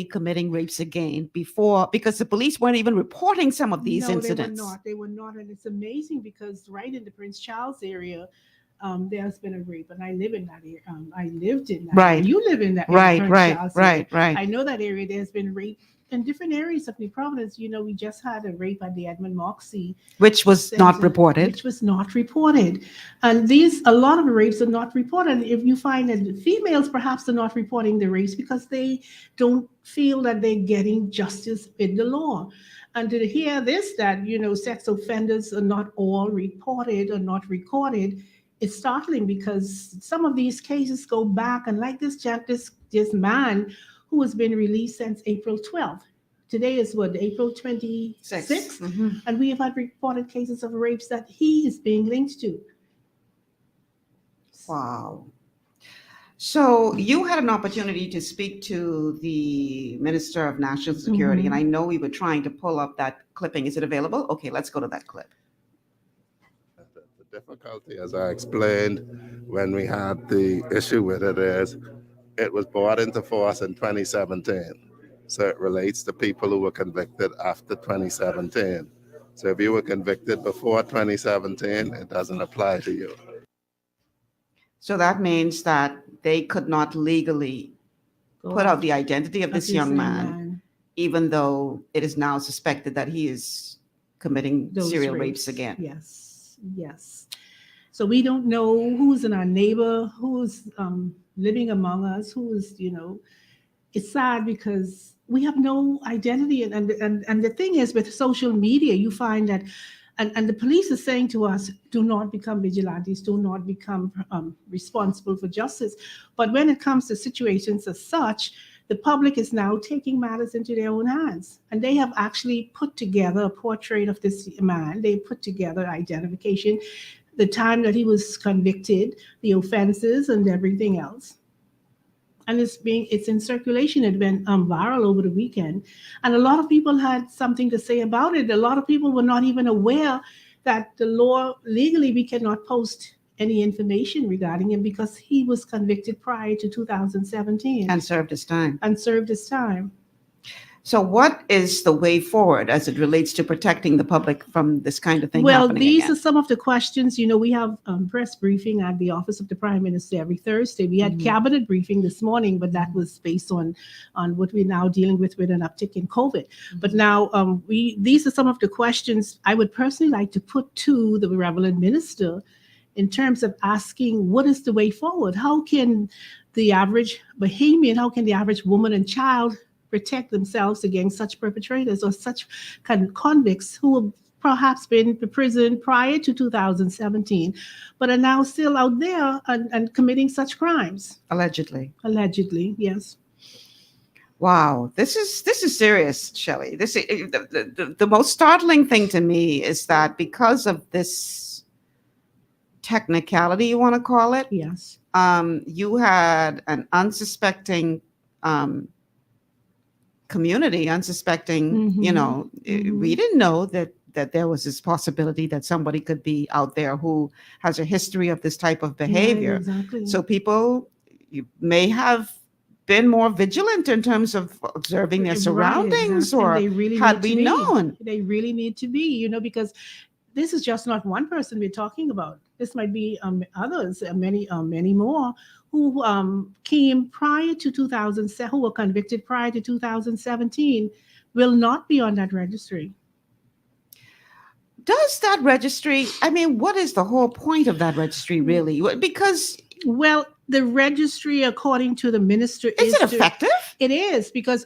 committing rapes again before, because the police weren't even reporting some of these incidents? They were not. And it's amazing because right in the Prince Charles area, there's been a rape, and I live in that area. I lived in that right. area. You live in that area. Right. I know that area. There's been rape in different areas of New Providence. We just had a rape at the Edmund Moxie, which was not reported. And a lot of rapes are not reported. If you find that females perhaps are not reporting the rapes because they don't feel that they're getting justice in the law. And to hear this, that, sex offenders are not all reported or not recorded, it's startling because some of these cases go back, and like this man who has been released since April 12th. Today is April 26th? Mm-hmm. And we have had reported cases of rapes that he is being linked to. Wow. So you had an opportunity to speak to the Minister of National Security, and I know we were trying to pull up that clipping. Is it available? Okay, let's go to that clip. The difficulty, as I explained when we had the issue with it, is it was brought into force in 2017. So it relates to people who were convicted after 2017. So if you were convicted before 2017, it doesn't apply to you. So that means that they could not legally put out the identity of this young man, even though it is now suspected that he is committing Those serial rapes rapes again. Yes, yes. So we don't know who's in our neighbor, who's living among us, who's, it's sad because we have no identity. And the thing is, with social media, you find that, and the police is saying to us, do not become vigilantes, do not become responsible for justice. But when it comes to situations as such, the public is now taking matters into their own hands. And they have actually put together a portrait of this man. They put together identification, the time that he was convicted, the offenses, and everything else. And it's in circulation. It went viral over the weekend, and a lot of people had something to say about it. A lot of people were not even aware that the law legally we cannot post any information regarding him because he was convicted prior to 2017 And served his time. So what is the way forward as it relates to protecting the public from this kind of thing Well, happening these again? are some of the questions. We have press briefing at the Office of the Prime Minister every Thursday. We had cabinet briefing this morning, but that was based on what we're now dealing with an uptick in COVID. But now these are some of the questions I would personally like to put to the relevant minister in terms of asking what is the way forward? How can the average Bahamian, how can the average woman and child protect themselves against such perpetrators or such convicts who have perhaps been to prison prior to 2017, but are now still out there and committing such crimes? Allegedly, yes. Wow, this is serious, Shelley. The most startling thing to me is that because of this technicality, you want to call it, yes, you had an unsuspecting community, unsuspecting, we didn't know that there was this possibility that somebody could be out there who has a history of this type of behavior. Yeah, exactly. So people may have been more vigilant in terms of observing their surroundings, Right, exactly. or And they really had need we to be. known. They really need to be, because this is just not one person we're talking about. This might be others, many more who came prior to 2007, who were convicted prior to 2017, will not be on that registry. Does that registry, what is the whole point of that registry really? Because the registry, according to the minister, is it effective? It is, because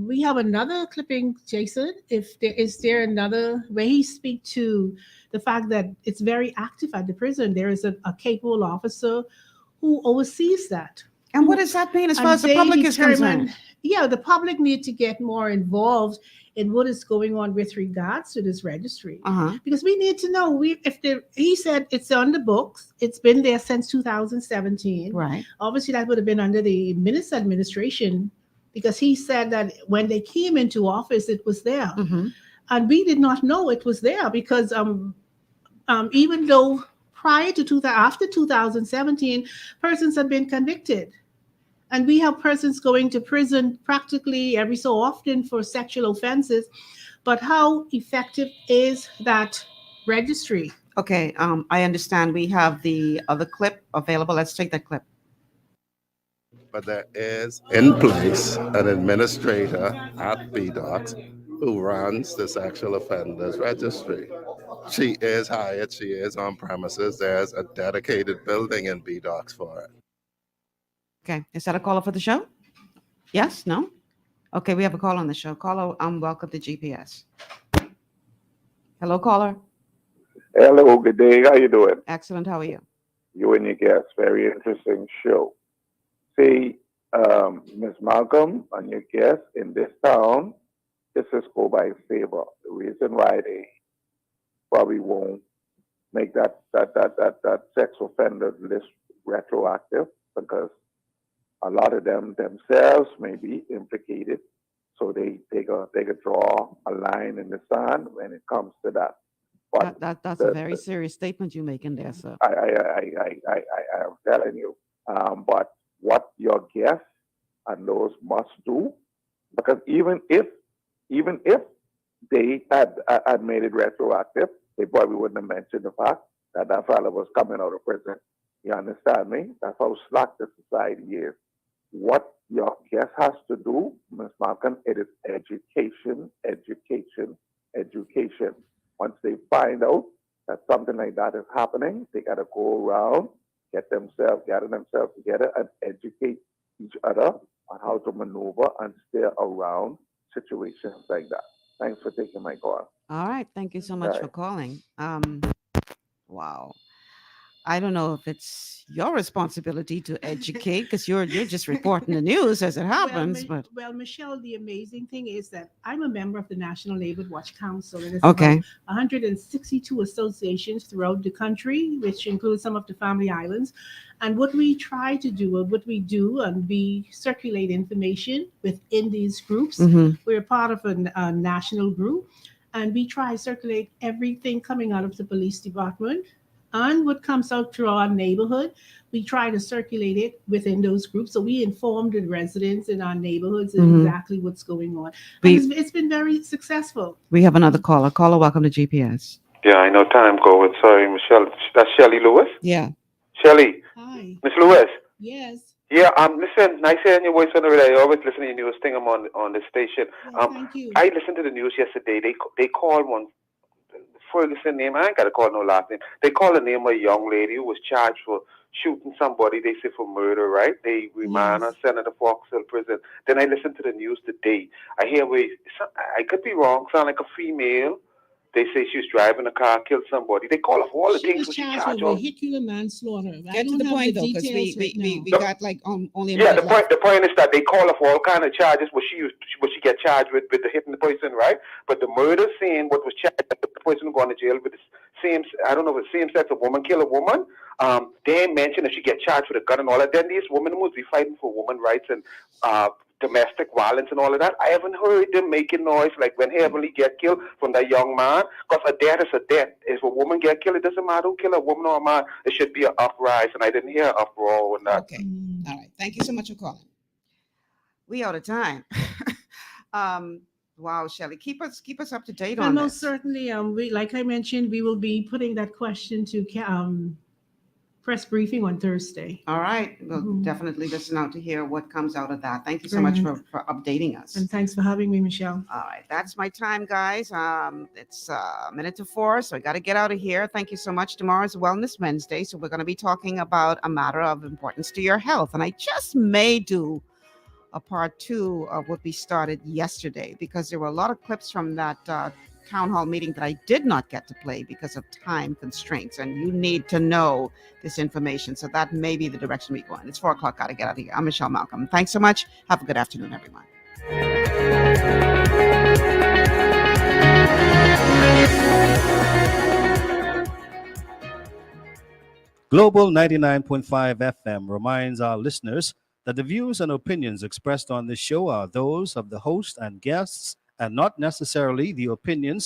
we have another clipping, Jason. Is there another way he speak to the fact that it's very active at the prison? There is a capable officer who oversees that. And what does that mean as far as the public is concerned? Yeah, the public need to get more involved in what is going on with regards to this registry, because we need to know. He said it's on the books. It's been there since 2017. Right. Obviously, that would have been under the minister administration, because he said that when they came into office, it was there, and we did not know it was there because even though prior to after 2017, persons have been convicted. And we have persons going to prison practically every so often for sexual offenses. But how effective is that registry? Okay, I understand we have the other clip available. Let's take that clip. But there is in place an administrator at BDOT who runs the sexual offenders registry. She is hired, she is on premises. There's a dedicated building in BDOT for it. Okay, is that a caller for the show? Yes, no? Okay, we have a call on the show. Caller, welcome to GPS. Hello, caller. Hello, good day. How you doing? Excellent, how are you? You and your guest, very interesting show. See, Ms. Malcolm and your guest in this town, this is go by favor. The reason why they probably won't make that sex offender list retroactive, because a lot of them themselves may be implicated, so they could draw a line in the sand when it comes to that. That's a very serious statement you're making there, sir. I'm telling you. But what your guests and those must do, because even if they had made it retroactive, they probably wouldn't have mentioned the fact that that fellow was coming out of prison. You understand me? That's how slack the society is. What your guest has to do, Ms. Malcolm, it is education, education, education. Once they find out that something like that is happening, they got to go around, gather themselves together and educate each other on how to maneuver and stay around situations like that. Thanks for taking my call. All right. Thank you so much for calling. Wow. I don't know if it's your responsibility to educate because you're just reporting the news as it happens. Well, Michelle, the amazing thing is that I'm a member of the National Neighborhood Watch Council. And it's Okay. about 162 associations throughout the country, which includes some of the Family Islands. And what we try to do, and what we do, and we circulate information within these groups. Mhm. We're part of a national group, and we try to circulate everything coming out of the police department. And what comes out through our neighborhood, we try to circulate it within those groups. So we inform the residents in our neighborhoods exactly what's going on. And it's been very successful. We have another caller. Caller, welcome to GPS. Yeah, I know time going. Sorry, Michelle. That's Shelley Lewis? Yeah. Shelley. Hi. Miss Lewis. Yes. Yeah, listen, nice hearing your voice on the radio. I always listen to your news thing. I'm on the station. Thank you. I listened to the news yesterday. They called one Ferguson name. I ain't got to call no last name. They called the name of a young lady who was charged for shooting somebody. They say for murder, right? They remand her, send her to Foxhill prison. Then I listened to the news today. I hear I could be wrong. Sound like a female. They say she was driving a car, killed somebody. They call her for all the things She she was charged charged with vehicular manslaughter. Get to the point, though, because we got like only a yeah. minute left. The point is that they call her for all kind of charges. What she get charged with the hitting the person, right? But the murder scene, what was charged, the person going to jail with the same. I don't know if it's same sex of woman kill a woman. They ain't mentioned that she get charged with a gun and all that. Then these women must be fighting for women rights and domestic violence and all of that. I haven't heard them making noise like when Heavenly get killed from that young man. Because a death is a death. If a woman get killed, it doesn't matter who kill a woman or a man. There should be an uprising. And I didn't hear an uproar on that. Okay. All right. Thank you so much for calling. We out of time. Wow, Shelley, keep us up to date on most this. certainly, we, like I mentioned, we will be putting that question to press briefing on Thursday. All right. We'll definitely listen out to hear what comes out of that. Thank you so much for updating us. And thanks for having me, Michelle. All right. That's my time, guys. It's a minute to 4, so I got to get out of here. Thank you so much. Tomorrow's Wellness Wednesday, so we're going to be talking about a matter of importance to your health. And I just may do a part 2 of what we started yesterday because there were a lot of clips from that town hall meeting that I did not get to play because of time constraints, and you need to know this information. So that may be the direction we go in. It's 4 o'clock. Got to get out of here. I'm Michelle Malcolm. Thanks so much. Have a good afternoon, everyone. Global 99.5 FM reminds our listeners that the views and opinions expressed on this show are those of the host and guests and not necessarily the opinions